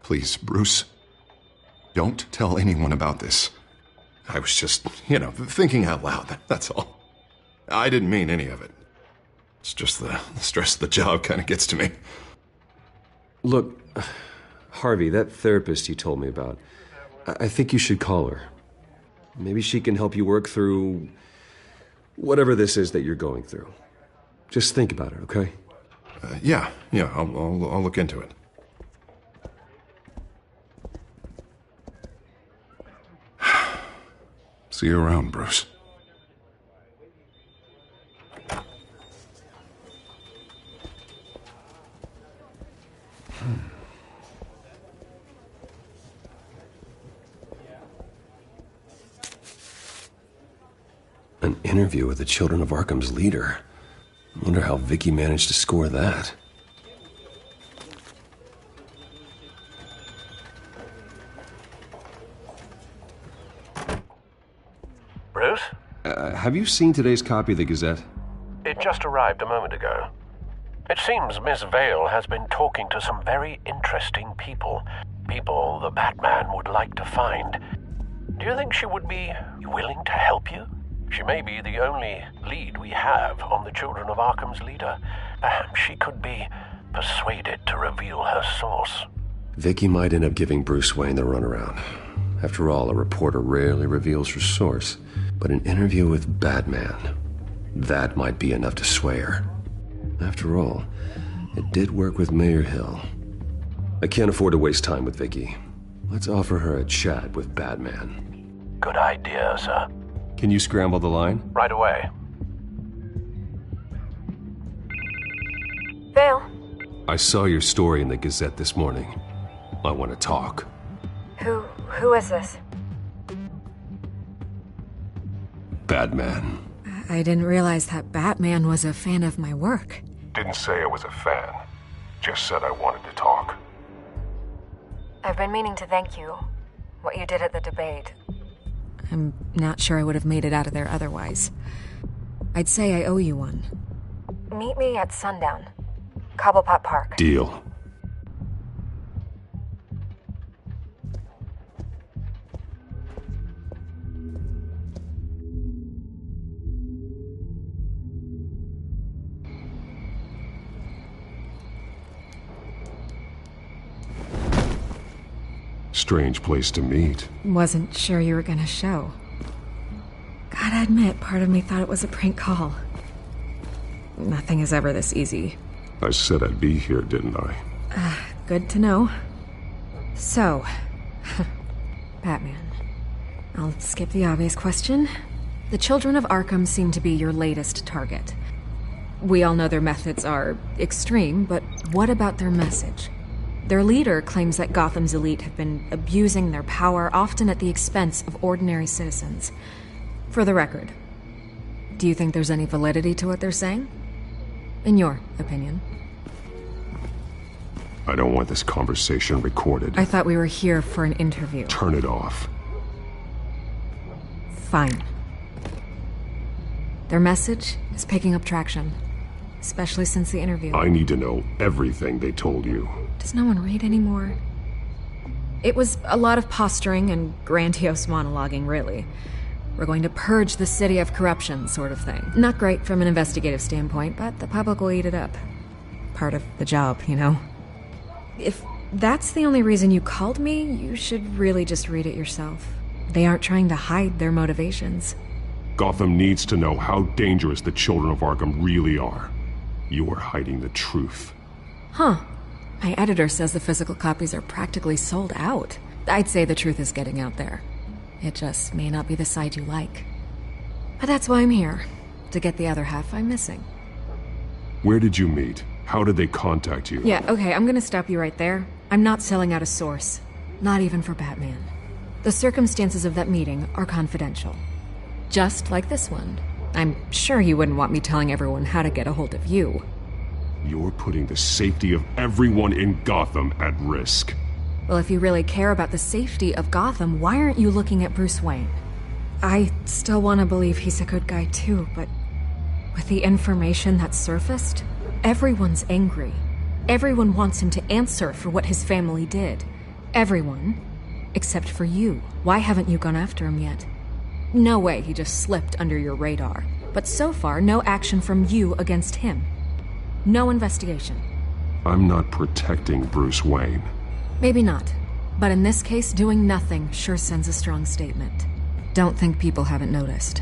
Please, Bruce, don't tell anyone about this. I was just, thinking out loud, that's all. I didn't mean any of it. It's just the stress of the job kind of gets to me. Look, Harvey, that therapist you told me about, I think you should call her. Maybe she can help you work through whatever this is that you're going through. Just think about it, okay? Yeah, I'll look into it. See you around, Bruce. An interview with the Children of Arkham's leader. I wonder how Vicky managed to score that. Bruce? Have you seen today's copy of the Gazette? It just arrived a moment ago. It seems Miss Vale has been talking to some very interesting people. People the Batman would like to find. Do you think she would be willing to help you? She may be the only lead we have on the Children of Arkham's leader. Perhaps she could be persuaded to reveal her source. Vicky might end up giving Bruce Wayne the runaround. After all, a reporter rarely reveals her source. But an interview with Batman, that might be enough to sway her. After all, it did work with Mayor Hill. I can't afford to waste time with Vicky. Let's offer her a chat with Batman. Good idea, sir. Can you scramble the line? Right away. Vale. I saw your story in the Gazette this morning. I want to talk. Who is this? Batman. I didn't realize that Batman was a fan of my work. Didn't say I was a fan. Just said I wanted to talk. I've been meaning to thank you. What you did at the debate. I'm not sure I would have made it out of there otherwise. I'd say I owe you one. Meet me at sundown. Cobblepot Park. Deal. Strange place to meet. Wasn't sure you were gonna show. Gotta admit, part of me thought it was a prank call. Nothing is ever this easy. I said I'd be here, didn't I? Good to know. So, Batman. I'll skip the obvious question. The Children of Arkham seem to be your latest target. We all know their methods are extreme, but what about their message? Their leader claims that Gotham's elite have been abusing their power, often at the expense of ordinary citizens. For the record, do you think there's any validity to what they're saying? In your opinion? I don't want this conversation recorded. I thought we were here for an interview. Turn it off. Fine. Their message is picking up traction, especially since the interview. I need to know everything they told you. Does no one read anymore? It was a lot of posturing and grandiose monologuing, really. We're going to purge the city of corruption, sort of thing. Not great from an investigative standpoint, but the public will eat it up. Part of the job, you know? If that's the only reason you called me, you should really just read it yourself. They aren't trying to hide their motivations. Gotham needs to know how dangerous the Children of Arkham really are. You are hiding the truth. Huh. My editor says the physical copies are practically sold out. I'd say the truth is getting out there. It just may not be the side you like. But that's why I'm here, to get the other half I'm missing. Where did you meet? How did they contact you? Yeah, okay, I'm gonna stop you right there. I'm not selling out a source. Not even for Batman. The circumstances of that meeting are confidential. Just like this one. I'm sure you wouldn't want me telling everyone how to get a hold of you. You're putting the safety of everyone in Gotham at risk. Well, if you really care about the safety of Gotham, why aren't you looking at Bruce Wayne? I still want to believe he's a good guy too, but with the information that's surfaced, everyone's angry. Everyone wants him to answer for what his family did. Everyone, except for you. Why haven't you gone after him yet? No way he just slipped under your radar. But so far, no action from you against him. No investigation. I'm not protecting Bruce Wayne. Maybe not. But in this case, doing nothing sure sends a strong statement. Don't think people haven't noticed.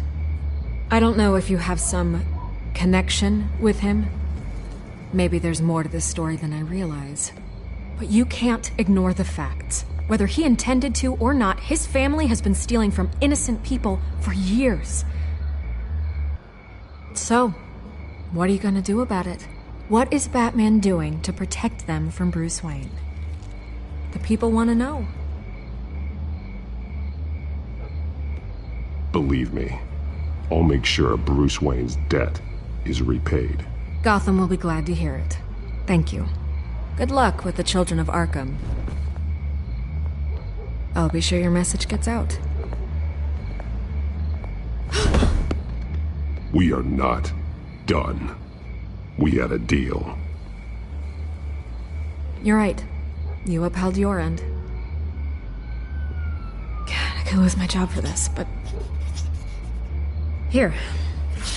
I don't know if you have some connection with him. Maybe there's more to this story than I realize. But you can't ignore the facts. Whether he intended to or not, his family has been stealing from innocent people for years. So, what are you gonna do about it? What is Batman doing to protect them from Bruce Wayne? The people want to know. Believe me, I'll make sure Bruce Wayne's debt is repaid. Gotham will be glad to hear it. Thank you. Good luck with the children of Arkham. I'll be sure your message gets out. We are not done. We had a deal. You're right. You upheld your end. God, I could lose my job for this, but... Here.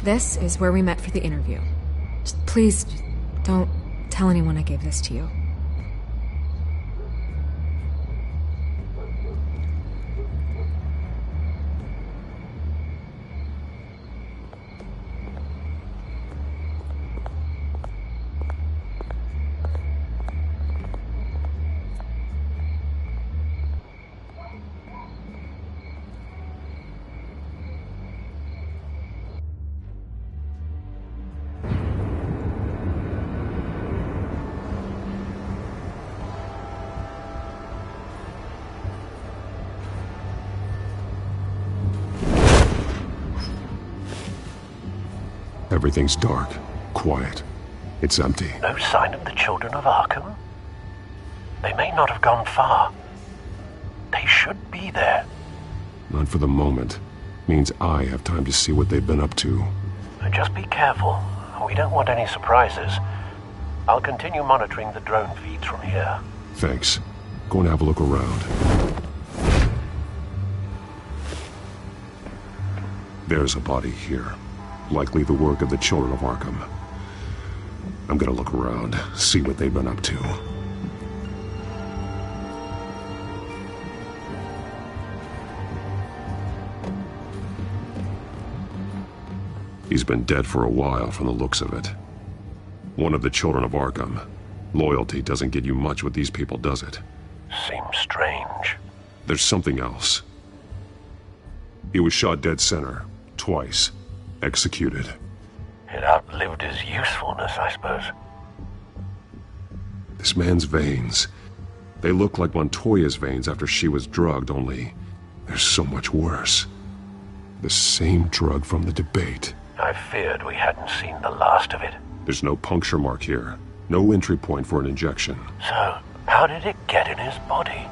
This is where we met for the interview. Please, don't tell anyone I gave this to you. Everything's dark, quiet. It's empty. No sign of the children of Arkham? They may not have gone far. They should be there. Not for the moment. Means I have time to see what they've been up to. Just be careful. We don't want any surprises. I'll continue monitoring the drone feeds from here. Thanks. Go and have a look around. There's a body here. Likely the work of the children of Arkham. I'm gonna look around, see what they've been up to. He's been dead for a while from the looks of it. One of the children of Arkham. Loyalty doesn't get you much with these people, does it? Seems strange. There's something else. He was shot dead center, twice. Executed. It outlived his usefulness, I suppose. This man's veins. They look like Montoya's veins after she was drugged, only they're so much worse. The same drug from the debate. I feared we hadn't seen the last of it. There's no puncture mark here. No entry point for an injection. So, how did it get in his body?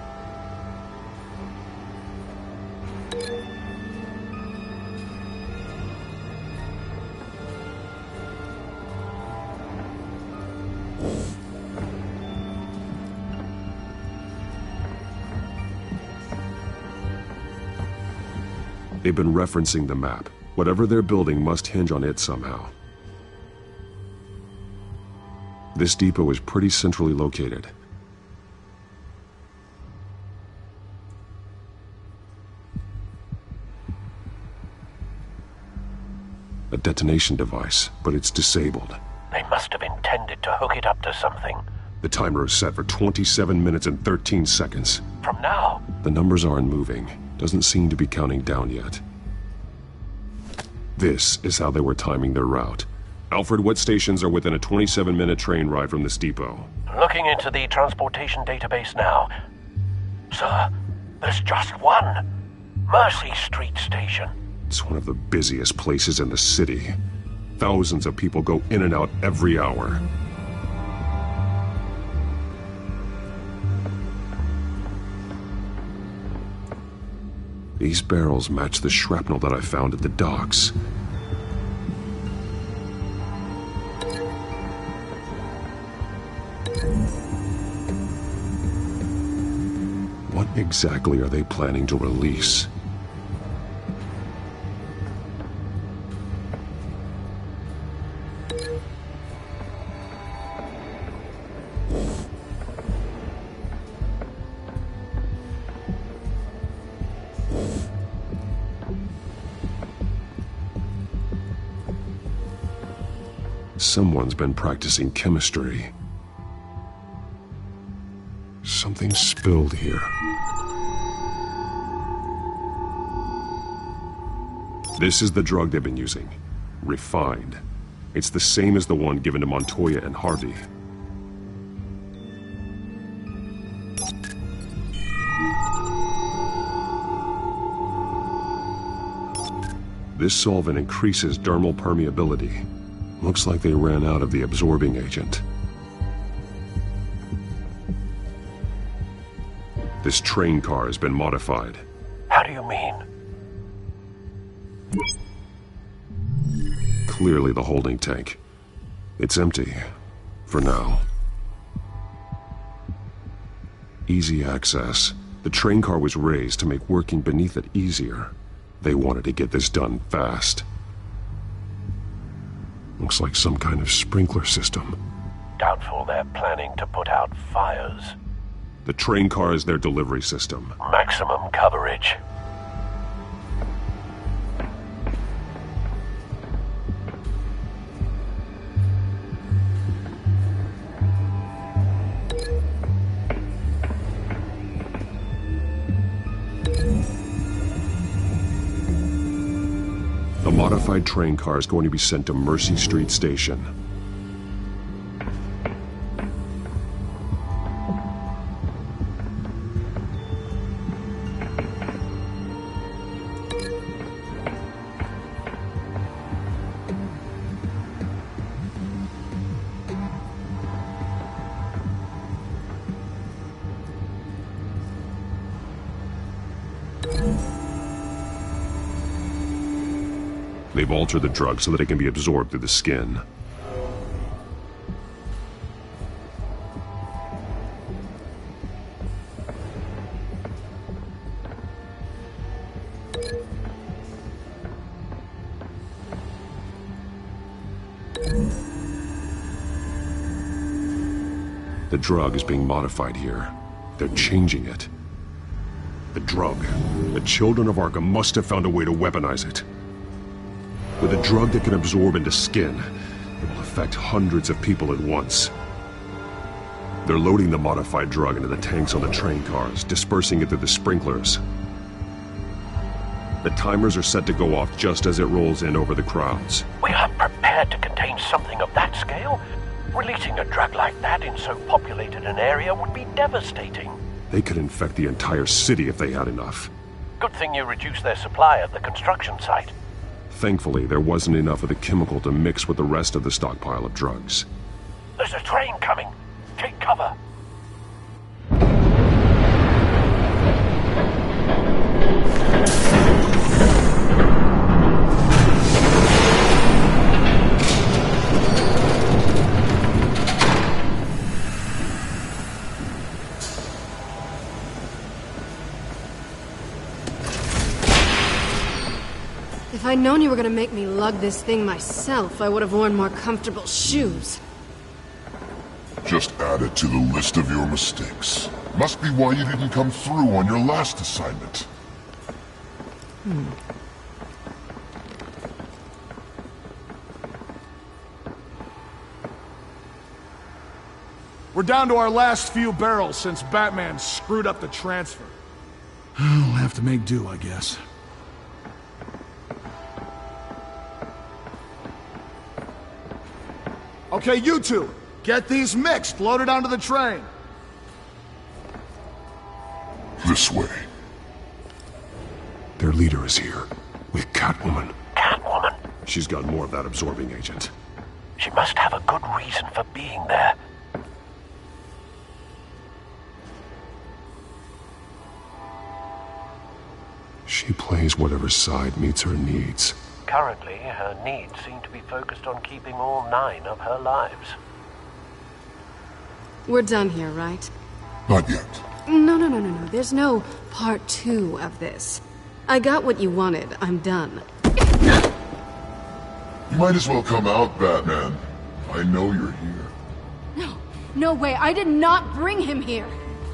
They've been referencing the map. Whatever they're building must hinge on it somehow. This depot is pretty centrally located. A detonation device, but it's disabled. They must have intended to hook it up to something. The timer is set for 27 minutes and 13 seconds. From now? The numbers aren't moving. Doesn't seem to be counting down yet. This is how they were timing their route. Alfred, what stations are within a 27-minute train ride from this depot? Looking into the transportation database now. Sir, there's just one. Mercy Street Station. It's one of the busiest places in the city. Thousands of people go in and out every hour. These barrels match the shrapnel that I found at the docks. What exactly are they planning to release? Someone's been practicing chemistry. Something spilled here. This is the drug they've been using. Refined. It's the same as the one given to Montoya and Harvey. This solvent increases dermal permeability. Looks like they ran out of the absorbing agent. This train car has been modified. How do you mean? Clearly the holding tank. It's empty. For now. Easy access. The train car was raised to make working beneath it easier. They wanted to get this done fast. Looks like some kind of sprinkler system. Doubtful they're planning to put out fires. The train car is their delivery system. Maximum coverage. The modified train car is going to be sent to Mercy Street Station. They've altered the drug so that it can be absorbed through the skin. The drug is being modified here. They're changing it. The drug. The children of Arkham must have found a way to weaponize it. With a drug that can absorb into skin, it will affect hundreds of people at once. They're loading the modified drug into the tanks on the train cars, dispersing it through the sprinklers. The timers are set to go off just as it rolls in over the crowds. We aren't prepared to contain something of that scale. Releasing a drug like that in so populated an area would be devastating. They could infect the entire city if they had enough. Good thing you reduced their supply at the construction site. Thankfully, there wasn't enough of the chemical to mix with the rest of the stockpile of drugs. There's a train coming. Take cover. If I'd known you were gonna make me lug this thing myself, I would have worn more comfortable shoes. Just add it to the list of your mistakes. Must be why you didn't come through on your last assignment. We're down to our last few barrels since Batman screwed up the transfer. We'll have to make do, I guess. Okay, you two, get these mixed, loaded onto the train. This way. Their leader is here, with Catwoman. Catwoman? She's got more of that absorbing agent. She must have a good reason for being there. She plays whatever side meets her needs. Currently, her needs seem to be focused on keeping all 9 of her lives. We're done here, right? Not yet. No. There's no part 2 of this. I got what you wanted. I'm done. You might as well come out, Batman. I know you're here. No way. I did not bring him here.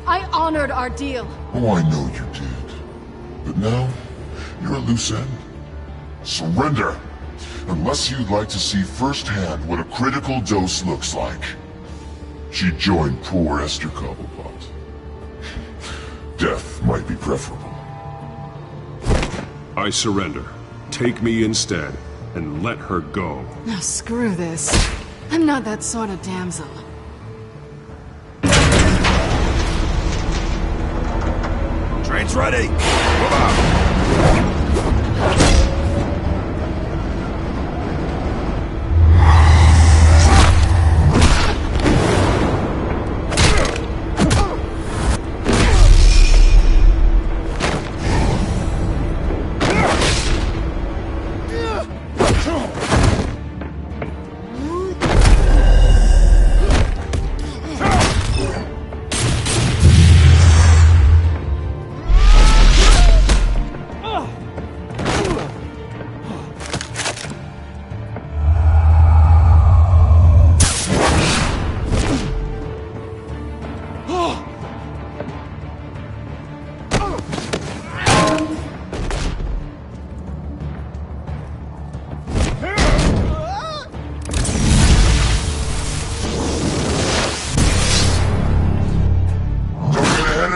I honored our deal. Oh, I know you did. But now, you're a loose end. Surrender, Unless you'd like to see firsthand what a critical dose looks like. She joined poor Esther Cobblepot. Death might be preferable. I surrender. Take me instead, and let her go. Now screw this. I'm not that sort of damsel. Train's ready! Move out!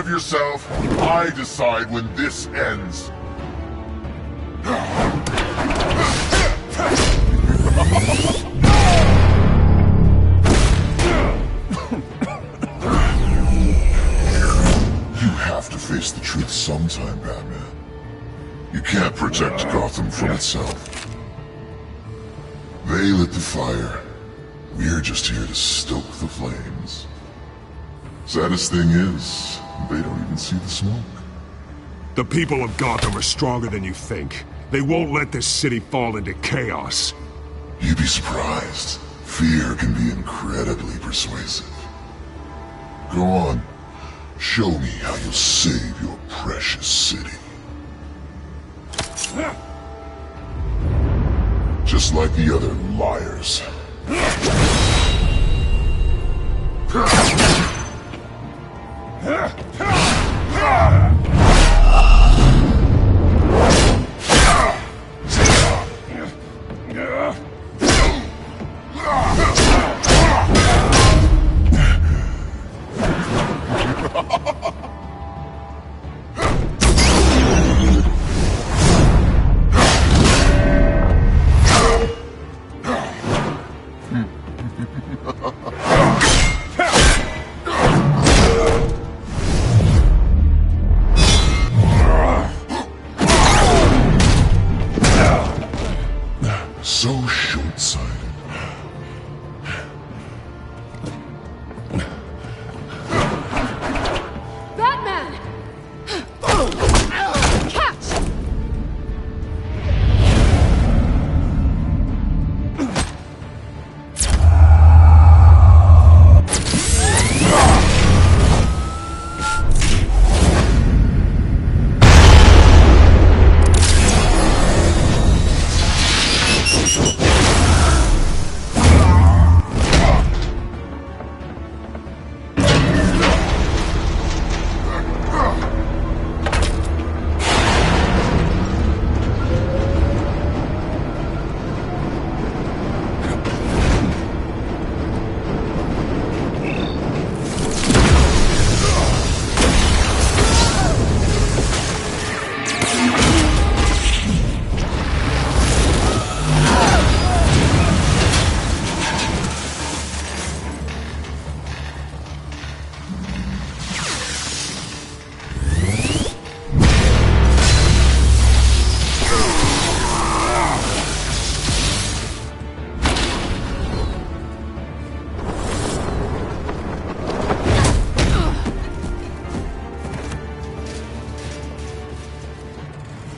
Yourself. I decide when this ends. You have to face the truth sometime, Batman. You can't protect Gotham from itself. They lit the fire. We're just here to stoke the flames. Saddest thing is, they don't even see the smoke. The people of Gotham are stronger than you think. They won't let this city fall into chaos. You'd be surprised. Fear can be incredibly persuasive. Go on. Show me how you'll save your precious city. Just like the other liars. So short-sighted. Batman! Catch!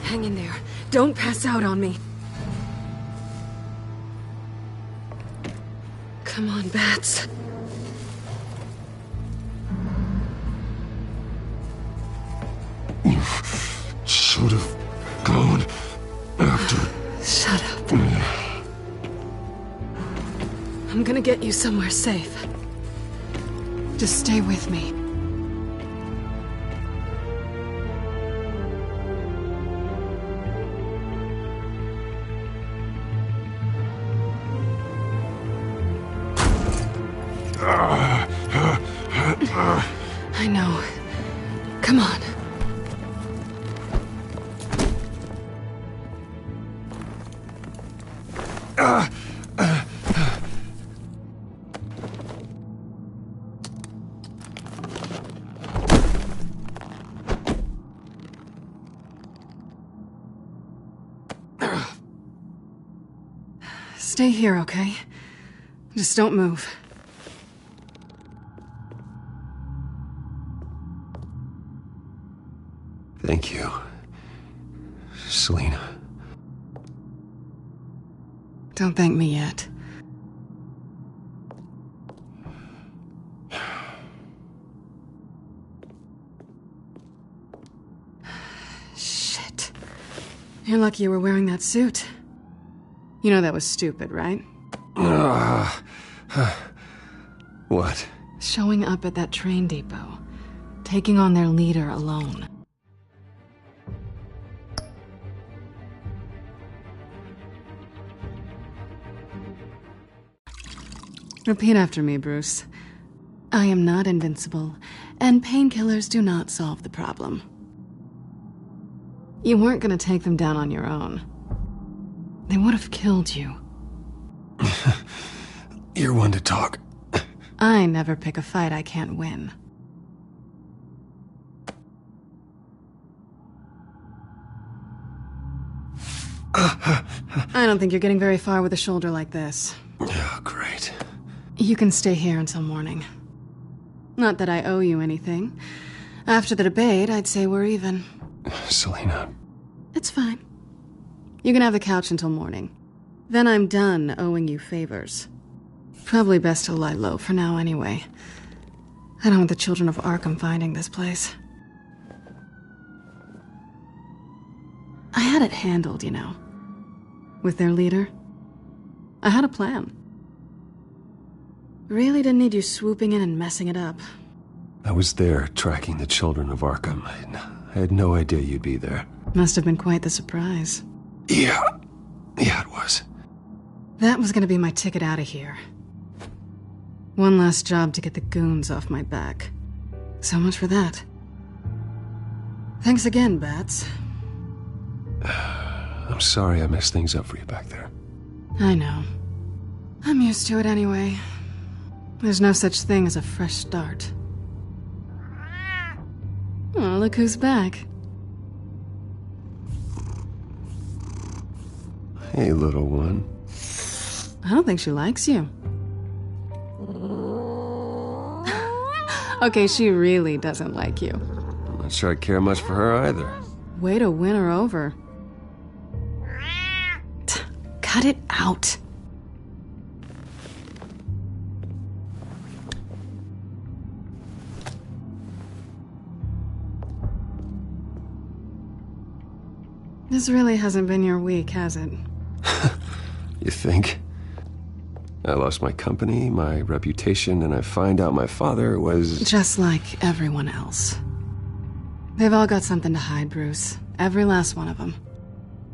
Hang in there. Don't pass out on me. Come on, Bats. You should have gone after... Shut up. I'm gonna get you somewhere safe. Just stay with me. I know. Come on. Stay here, okay? Just don't move. Thank you, Selina. Don't thank me yet. Shit. You're lucky you were wearing that suit. You know that was stupid, right? What? Showing up at that train depot. Taking on their leader alone. Repeat after me, Bruce. I am not invincible, and painkillers do not solve the problem. You weren't gonna take them down on your own. They would have killed you. You're one to talk. I never pick a fight I can't win. I don't think you're getting very far with a shoulder like this. Oh, great. You can stay here until morning. Not that I owe you anything. After the debate, I'd say we're even. Selina. It's fine. You can have the couch until morning. Then I'm done owing you favors. Probably best to lie low for now anyway. I don't want the children of Arkham finding this place. I had it handled, you know. With their leader. I had a plan. Really didn't need you swooping in and messing it up. I was there tracking the children of Arkham. I had no idea you'd be there. Must have been quite the surprise. Yeah, it was. That was gonna be my ticket out of here. One last job to get the goons off my back. So much for that. Thanks again, Bats. I'm sorry I messed things up for you back there. I know. I'm used to it anyway. There's no such thing as a fresh start. Oh, look who's back. Hey, little one. I don't think she likes you. Okay, she really doesn't like you. I'm not sure I care much for her either. Way to win her over. Cut it out. This really hasn't been your week, has it? You think? I lost my company, my reputation, and I find out my father was... Just like everyone else. They've all got something to hide, Bruce. Every last one of them.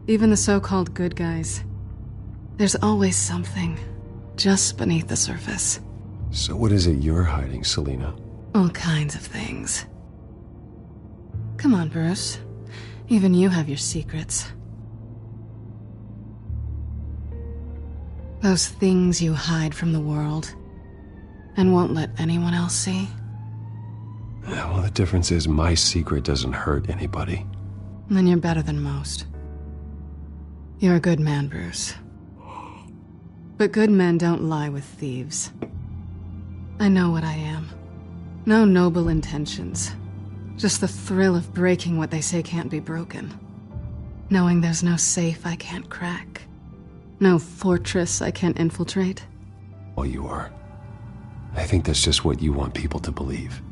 Even the so-called good guys. There's always something, just beneath the surface. So what is it you're hiding, Selina? All kinds of things. Come on, Bruce. Even you have your secrets. Those things you hide from the world and won't let anyone else see. Yeah, well, the difference is my secret doesn't hurt anybody. Then you're better than most. You're a good man, Bruce. But good men don't lie with thieves. I know what I am. No noble intentions. Just the thrill of breaking what they say can't be broken. Knowing there's no safe I can't crack. No fortress I can't infiltrate. Well, you are. I think that's just what you want people to believe.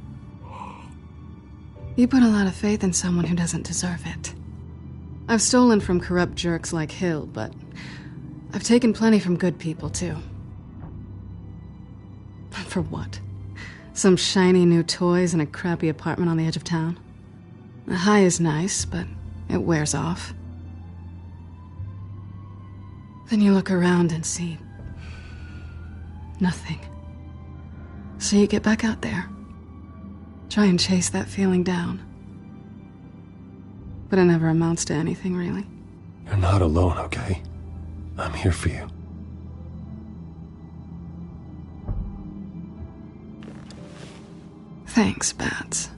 You put a lot of faith in someone who doesn't deserve it. I've stolen from corrupt jerks like Hill, but I've taken plenty from good people, too. For what? Some shiny new toys and a crappy apartment on the edge of town? The high is nice, but it wears off. Then you look around and see... nothing. So you get back out there. Try and chase that feeling down. But it never amounts to anything, really. You're not alone, okay? I'm here for you. Thanks, Bats.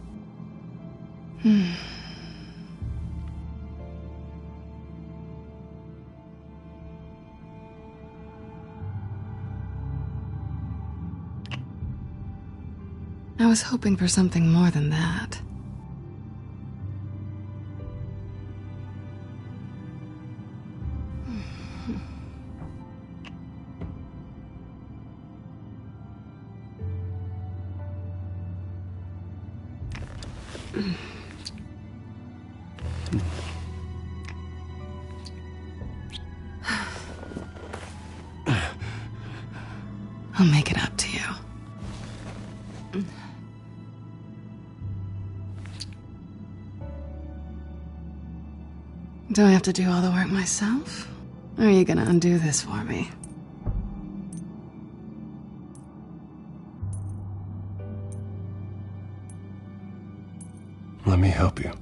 I was hoping for something more than that. I'll make it up to you. Do I have to do all the work myself? Or are you gonna undo this for me? Let me help you.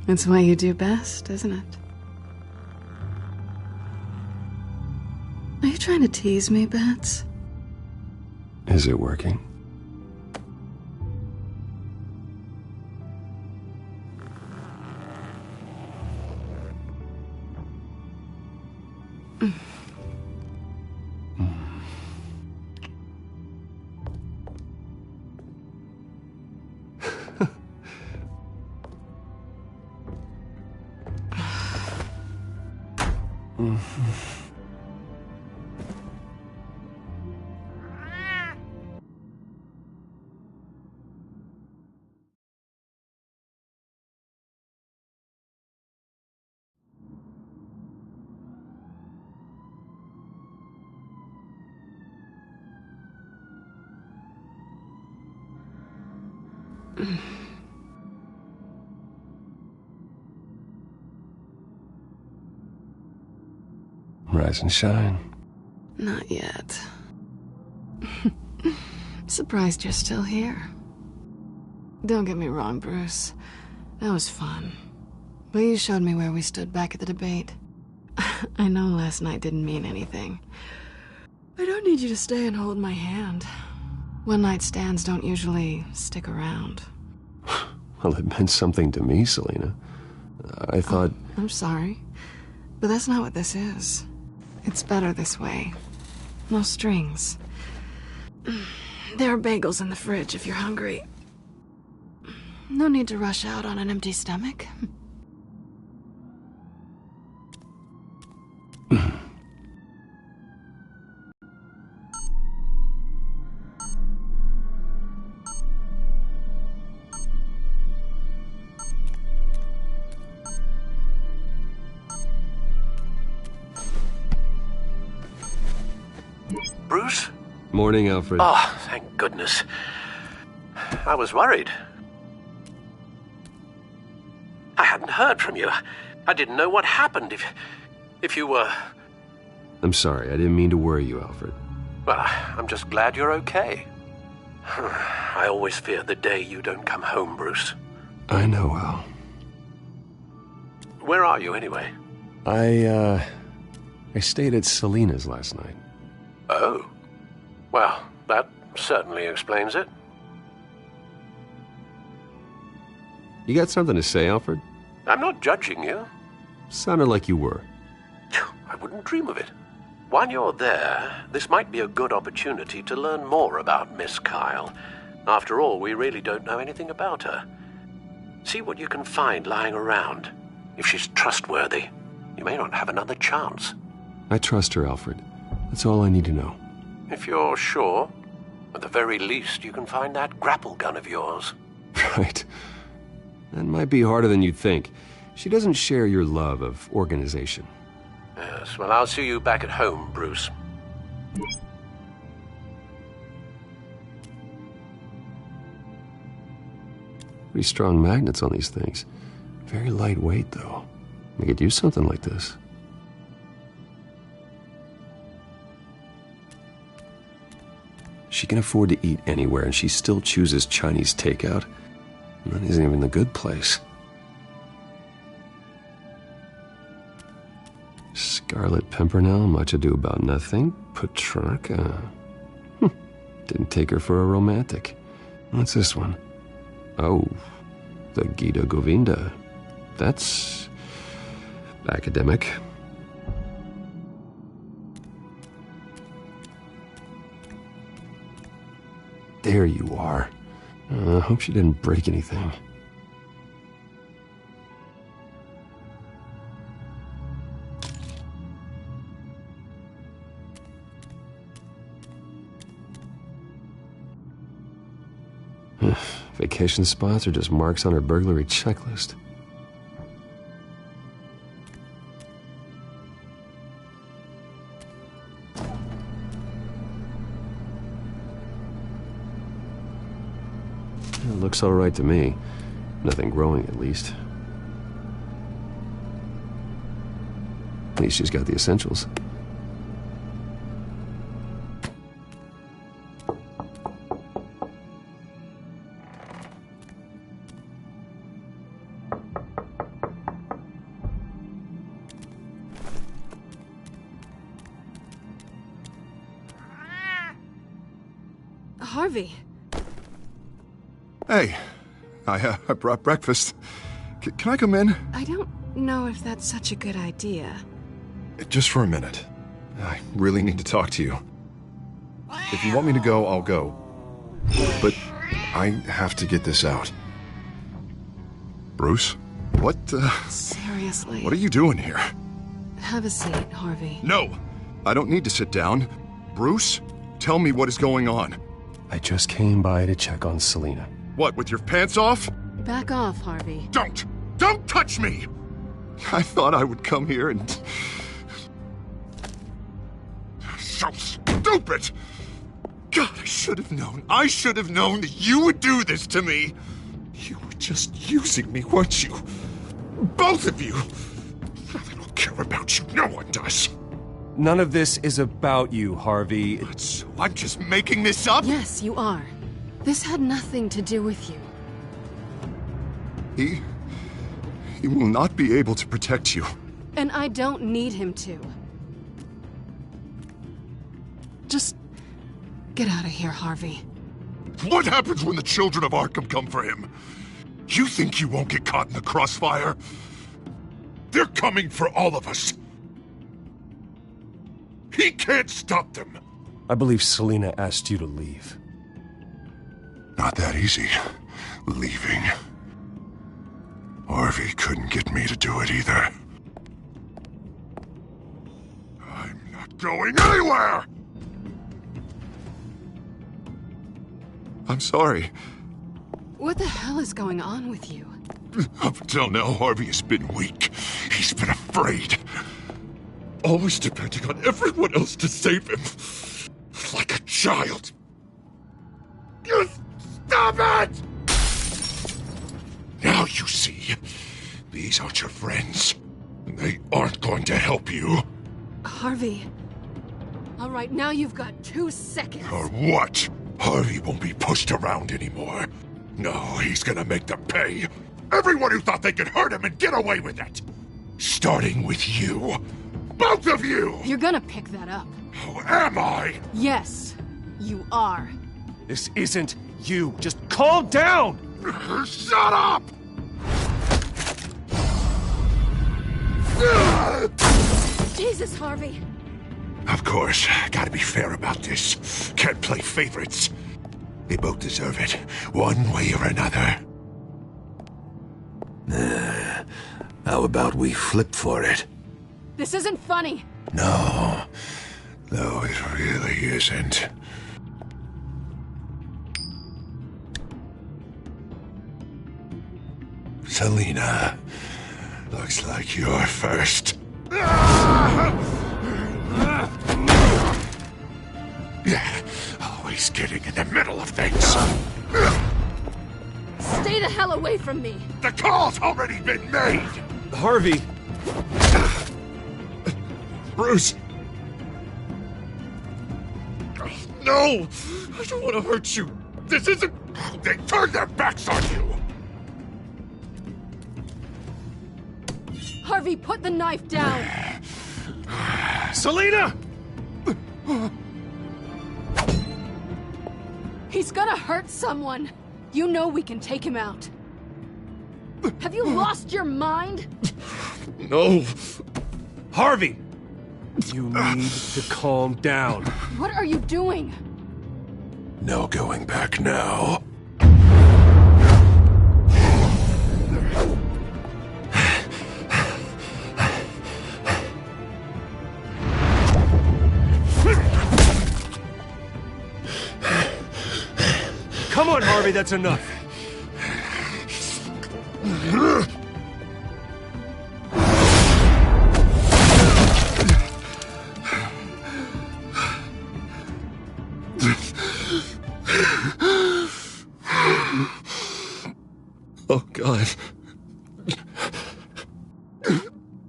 It's what you do best, isn't it? Are you trying to tease me, Bats? Is it working? Rise and shine. Not yet. Surprised you're still here. Don't get me wrong, Bruce. That was fun. But you showed me where we stood back at the debate. I know last night didn't mean anything. I don't need you to stay and hold my hand. One-night stands don't usually stick around. Well, it meant something to me, Selena. I thought... I'm sorry, but that's not what this is. It's better this way. No strings. There are bagels in the fridge if you're hungry. No need to rush out on an empty stomach. Bruce? Morning, Alfred. Oh, thank goodness. I was worried. I hadn't heard from you. I didn't know what happened if you were... I'm sorry, I didn't mean to worry you, Alfred. Well, I'm just glad you're okay. I always fear the day you don't come home, Bruce. I know, Al. Where are you, anyway? I stayed at Selena's last night. Oh. Well, that certainly explains it. You got something to say, Alfred? I'm not judging you. Sounded like you were. I wouldn't dream of it. While you're there, this might be a good opportunity to learn more about Miss Kyle. After all, we really don't know anything about her. See what you can find lying around. If she's trustworthy, you may not have another chance. I trust her, Alfred. That's all I need to know. If you're sure, at the very least, you can find that grapple gun of yours. Right. That might be harder than you'd think. She doesn't share your love of organization. Yes, well, I'll see you back at home, Bruce. Pretty strong magnets on these things. Very lightweight, though. I could use something like this. She can afford to eat anywhere, and she still chooses Chinese takeout. And that isn't even the good place. Scarlet Pimpernel, Much Ado About Nothing, Petrarca. Didn't take her for a romantic. What's this one? Oh, the Gita Govinda. That's academic. There you are. I hope she didn't break anything. Vacation spots are just marks on her burglary checklist. It looks all right to me. Nothing growing, at least. At least she's got the essentials. Harvey. Hey, I brought breakfast. Can I come in? I don't know if that's such a good idea. Just for a minute. I really need to talk to you. If you want me to go, I'll go. But I have to get this out. Bruce? What, Seriously? What are you doing here? Have a seat, Harvey. No! I don't need to sit down. Bruce, tell me what is going on. I just came by to check on Selina. What, with your pants off? Back off, Harvey. Don't! Don't touch me! I thought I would come here and... So stupid! God, I should have known. I should have known that you would do this to me. You were just using me, weren't you? Both of you! I don't care about you. No one does. None of this is about you, Harvey. So I'm just making this up? Yes, you are. This had nothing to do with you. He will not be able to protect you. And I don't need him to. Just get out of here, Harvey. What happens when the children of Arkham come for him? You think you won't get caught in the crossfire? They're coming for all of us. He can't stop them. I believe Selina asked you to leave. Not that easy. Leaving. Harvey couldn't get me to do it either. I'm not going anywhere! I'm sorry. What the hell is going on with you? Up until now, Harvey has been weak. He's been afraid. Always depending on everyone else to save him. Like a child. You stop it! Now you see, these aren't your friends. And they aren't going to help you. Harvey. All right, now you've got 2 seconds. Or what? Harvey won't be pushed around anymore. No, he's gonna make them pay. Everyone who thought they could hurt him and get away with it. Starting with you. Both of you! You're gonna pick that up. Oh, am I? Yes, you are. This isn't you. Just calm down! Shut up! Jesus, Harvey. Of course, gotta be fair about this. Can't play favorites. They both deserve it, one way or another. How about we flip for it? This isn't funny. No, it really isn't. Selina, looks like you're first. Yeah, always getting in the middle of things. Stay the hell away from me. The call's already been made. Harvey. Bruce. No! I don't want to hurt you. This isn't... They turned their backs on you! Harvey, put the knife down! Selena! He's gonna hurt someone. You know we can take him out. Have you lost your mind? No. Harvey! You need to calm down. What are you doing? No going back now. Come on, Harvey, that's enough. Oh, God.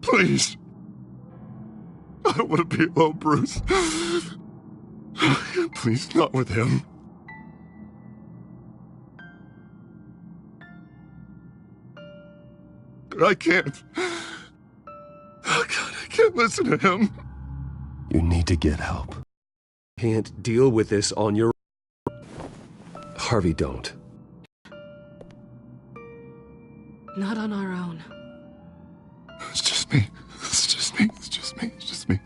Please. I don't want to be alone, Bruce. Please, not with him. I can't. Oh, God, I can't listen to him. You need to get help. Can't deal with this on your... Harvey, don't. Not on our own. It's just me. It's just me. It's just me. It's just me.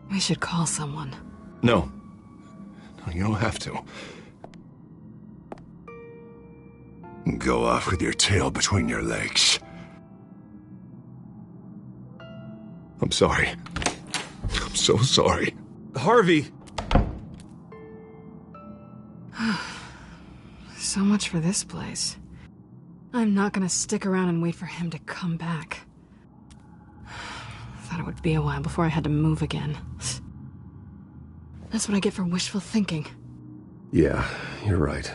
We should call someone. No. No, you don't have to. Go off with your tail between your legs. I'm sorry. I'm so sorry. Harvey! So much for this place. I'm not gonna stick around and wait for him to come back. Thought it would be a while before I had to move again. That's what I get for wishful thinking. Yeah, you're right.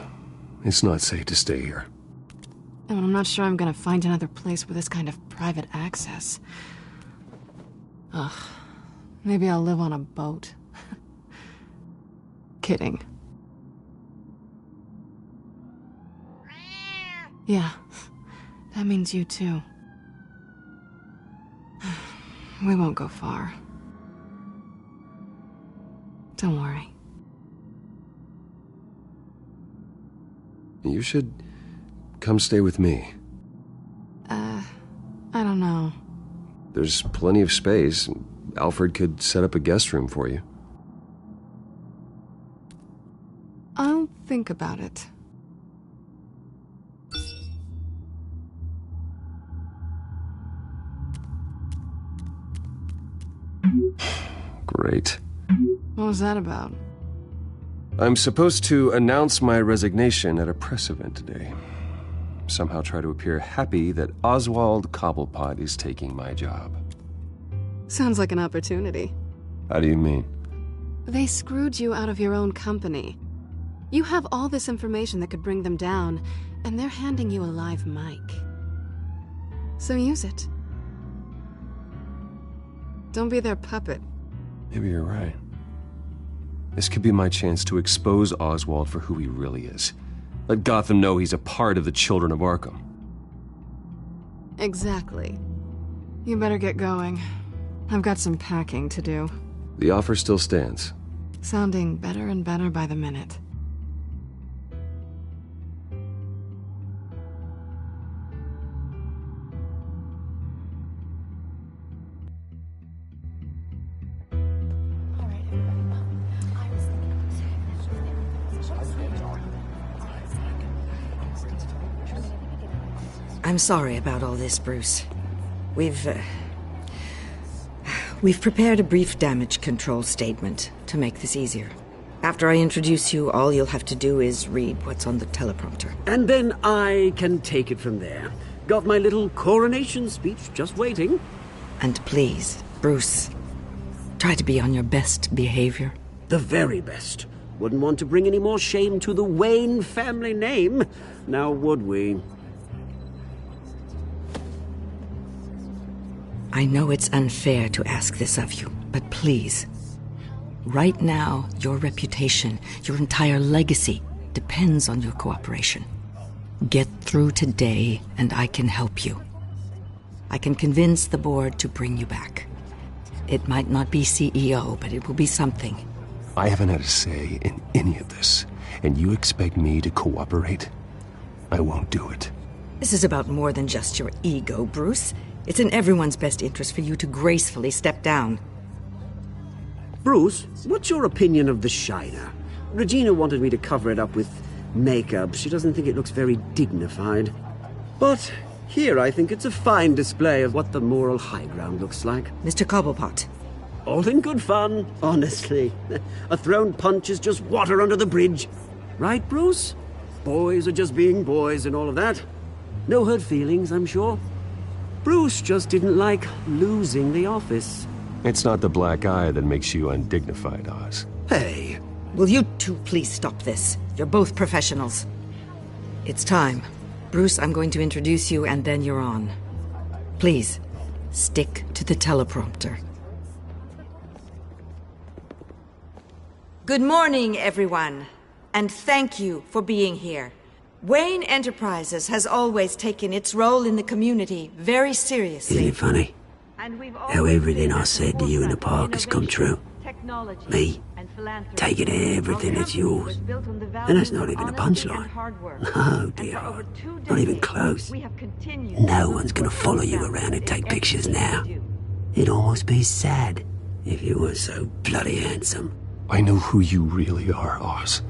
It's not safe to stay here. And I'm not sure I'm gonna find another place with this kind of private access. Ugh. Maybe I'll live on a boat. Kidding. Yeah, that means you too. We won't go far. Don't worry. You should come stay with me. I don't know. There's plenty of space. Alfred could set up a guest room for you. I'll think about it. Great. What was that about? I'm supposed to announce my resignation at a press event today. Somehow try to appear happy that Oswald Cobblepot is taking my job. Sounds like an opportunity. How do you mean? They screwed you out of your own company. You have all this information that could bring them down, and they're handing you a live mic. So use it. Don't be their puppet. Maybe you're right. This could be my chance to expose Oswald for who he really is. Let Gotham know he's a part of the Children of Arkham. Exactly. You better get going. I've got some packing to do. The offer still stands. Sounding better and better by the minute. I'm sorry about all this, Bruce. We've prepared a brief damage control statement to make this easier. After I introduce you, all you'll have to do is read what's on the teleprompter. And then I can take it from there. Got my little coronation speech just waiting. And please, Bruce, try to be on your best behavior. The very best. Wouldn't want to bring any more shame to the Wayne family name, now would we? I know it's unfair to ask this of you, but please, Right now, your reputation, your entire legacy, depends on your cooperation. Get through today, and I can help you. I can convince the board to bring you back. It might not be CEO, but it will be something. I haven't had a say in any of this, and you expect me to cooperate? I won't do it. This is about more than just your ego, Bruce. It's in everyone's best interest for you to gracefully step down. Bruce, what's your opinion of the Shiner? Regina wanted me to cover it up with makeup. She doesn't think it looks very dignified. But here I think it's a fine display of what the moral high ground looks like. Mr. Cobblepot. All in good fun, honestly. A thrown punch is just water under the bridge. Right, Bruce? Boys are just being boys and all of that. No hurt feelings, I'm sure. Bruce just didn't like losing the office. It's not the black eye that makes you undignified, Oz. Hey. Will you two please stop this? You're both professionals. It's time. Bruce, I'm going to introduce you and then you're on. Please, stick to the teleprompter. Good morning, everyone. And thank you for being here. Wayne Enterprises has always taken its role in the community very seriously. Isn't it funny? How everything I said to you in the park has come true. Me, taking everything that's yours. And that's not even a punchline. No, dear heart. Not even close. No one's gonna follow you around and take pictures now. It'd almost be sad if you weren't so bloody handsome. I know who you really are, Oz.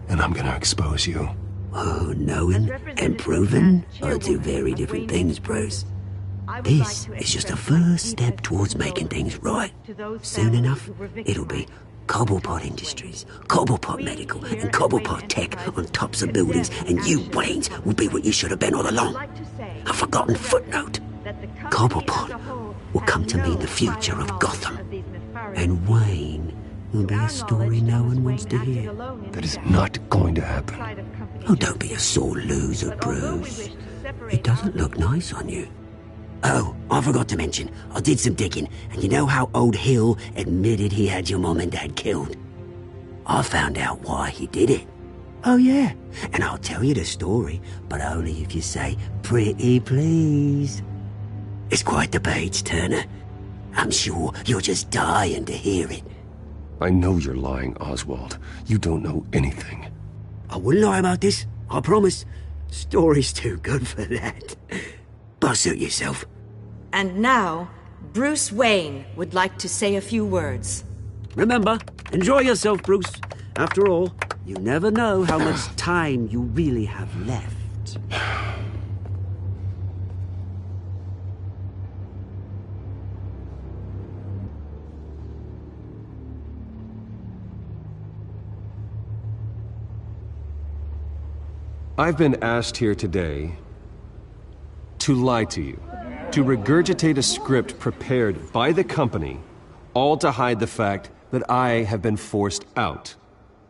And I'm gonna expose you. Oh, knowing and proving are two very different things, Bruce. This is just a first step towards making things right. Soon enough, it'll be Cobblepot Industries, Cobblepot Medical, and Cobblepot Tech on tops of buildings, and you, Waynes, will be what you should have been all along. A forgotten footnote. Cobblepot will come to mean the future of Gotham. And Wayne will be a story no one wants to hear. That is not going to happen. Oh, don't be a sore loser, Bruce. It doesn't look nice on you. Oh, I forgot to mention, I did some digging, and you know how old Hill admitted he had your mom and dad killed? I found out why he did it. Oh yeah, and I'll tell you the story, but only if you say, pretty please. It's quite the page, Turner. I'm sure you're just dying to hear it. I know you're lying, Oswald. You don't know anything. I wouldn't lie about this, I promise. Story's too good for that. But suit yourself. And now, Bruce Wayne would like to say a few words. Remember, enjoy yourself, Bruce. After all, you never know how much time you really have left. I've been asked here today to lie to you, to regurgitate a script prepared by the company, all to hide the fact that I have been forced out.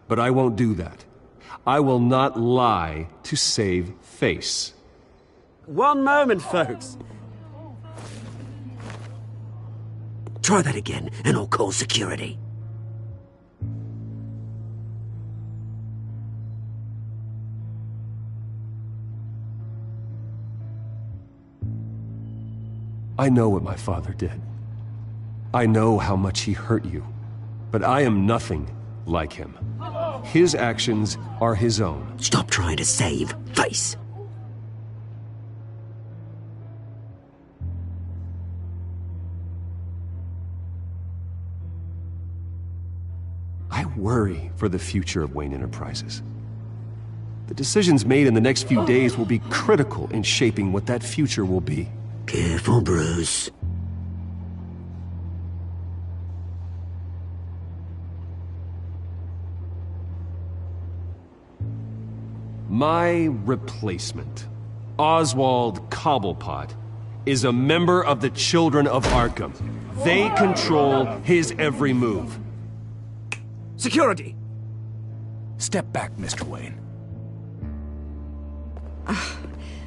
But I won't do that. I will not lie to save face. One moment, folks. Try that again, and I'll call security. I know what my father did. I know how much he hurt you. But I am nothing like him. His actions are his own. Stop trying to save face. I worry for the future of Wayne Enterprises. The decisions made in the next few days will be critical in shaping what that future will be. Careful, Bruce. My replacement, Oswald Cobblepot, is a member of the Children of Arkham. They control his every move. Security! Step back, Mr. Wayne.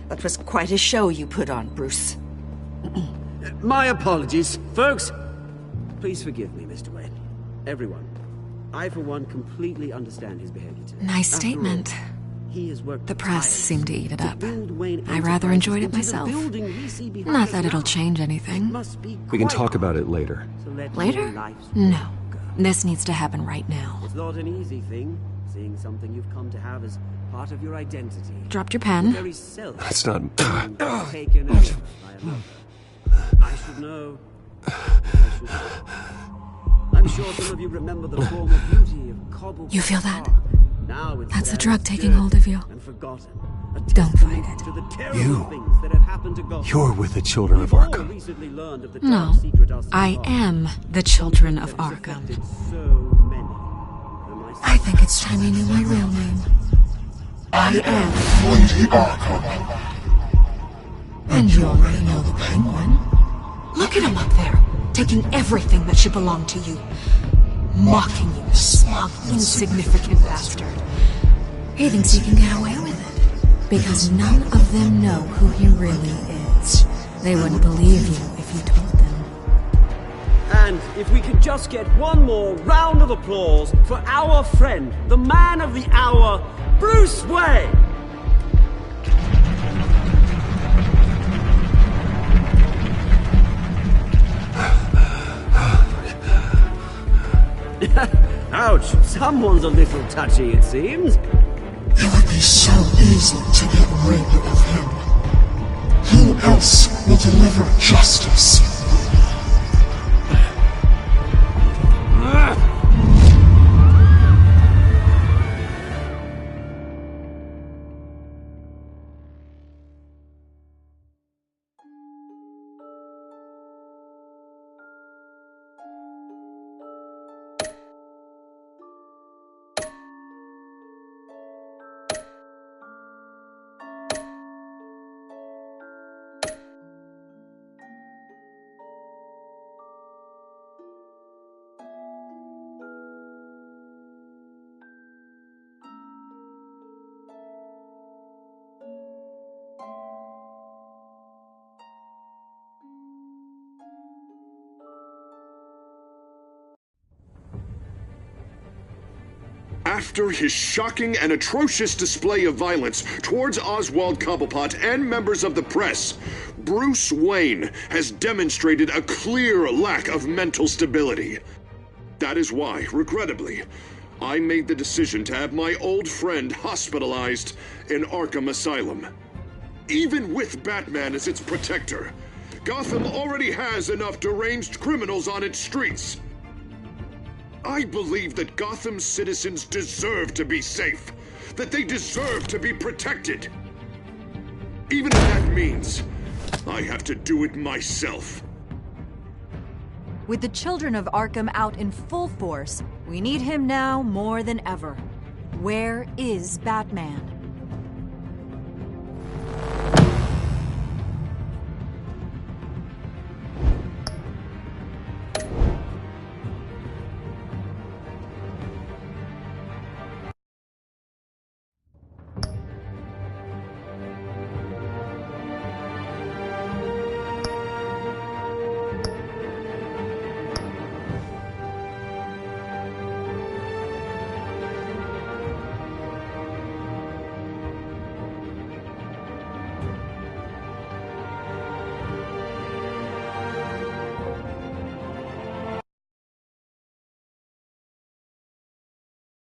That was quite a show you put on, Bruce. My apologies, folks. Please forgive me, Mr. Wayne. everyone. I, for one, completely understand his behavior today. Nice After all, statement. he has worked The press seemed to eat it up. I rather Enterprises enjoyed it into the myself. building we see behind Not us that it'll now. change anything. We can talk about it later. So let Later? your life No. This needs to happen right now. It's not an easy thing, seeing something you've come to have as part of your identity. Dropped your pen. Very self. That's not... Taken over by another. I should know. I'm sure some of you remember the former beauty of Cobble. You feel that? Now it's That's the there, drug taking hold of you. and forgotten. Don't fight it. To the terrible You. things that have happened to Gotham. You're with the children of We've all Arkham. recently learned of the No, dark secret our I sons am the children of Arkham. I think it's time you knew my real name. I am Lady Arkham. And you already know the Penguin. Look at him up there, taking everything that should belong to you. Mocking you, smug, insignificant bastard. He thinks he can get away with it. Because none of them know who he really is. They wouldn't believe you if you told them. And if we could just get one more round of applause for our friend, the man of the hour, Bruce Wayne! Ouch, someone's a little touchy, it seems. It would be so easy to get rid of him. Who else will deliver justice? After his shocking and atrocious display of violence towards Oswald Cobblepot and members of the press, Bruce Wayne has demonstrated a clear lack of mental stability. That is why, regrettably, I made the decision to have my old friend hospitalized in Arkham Asylum. Even with Batman as its protector, Gotham already has enough deranged criminals on its streets. I believe that Gotham's citizens deserve to be safe, that they deserve to be protected. Even if that means I have to do it myself. With the children of Arkham out in full force, we need him now more than ever. Where is Batman?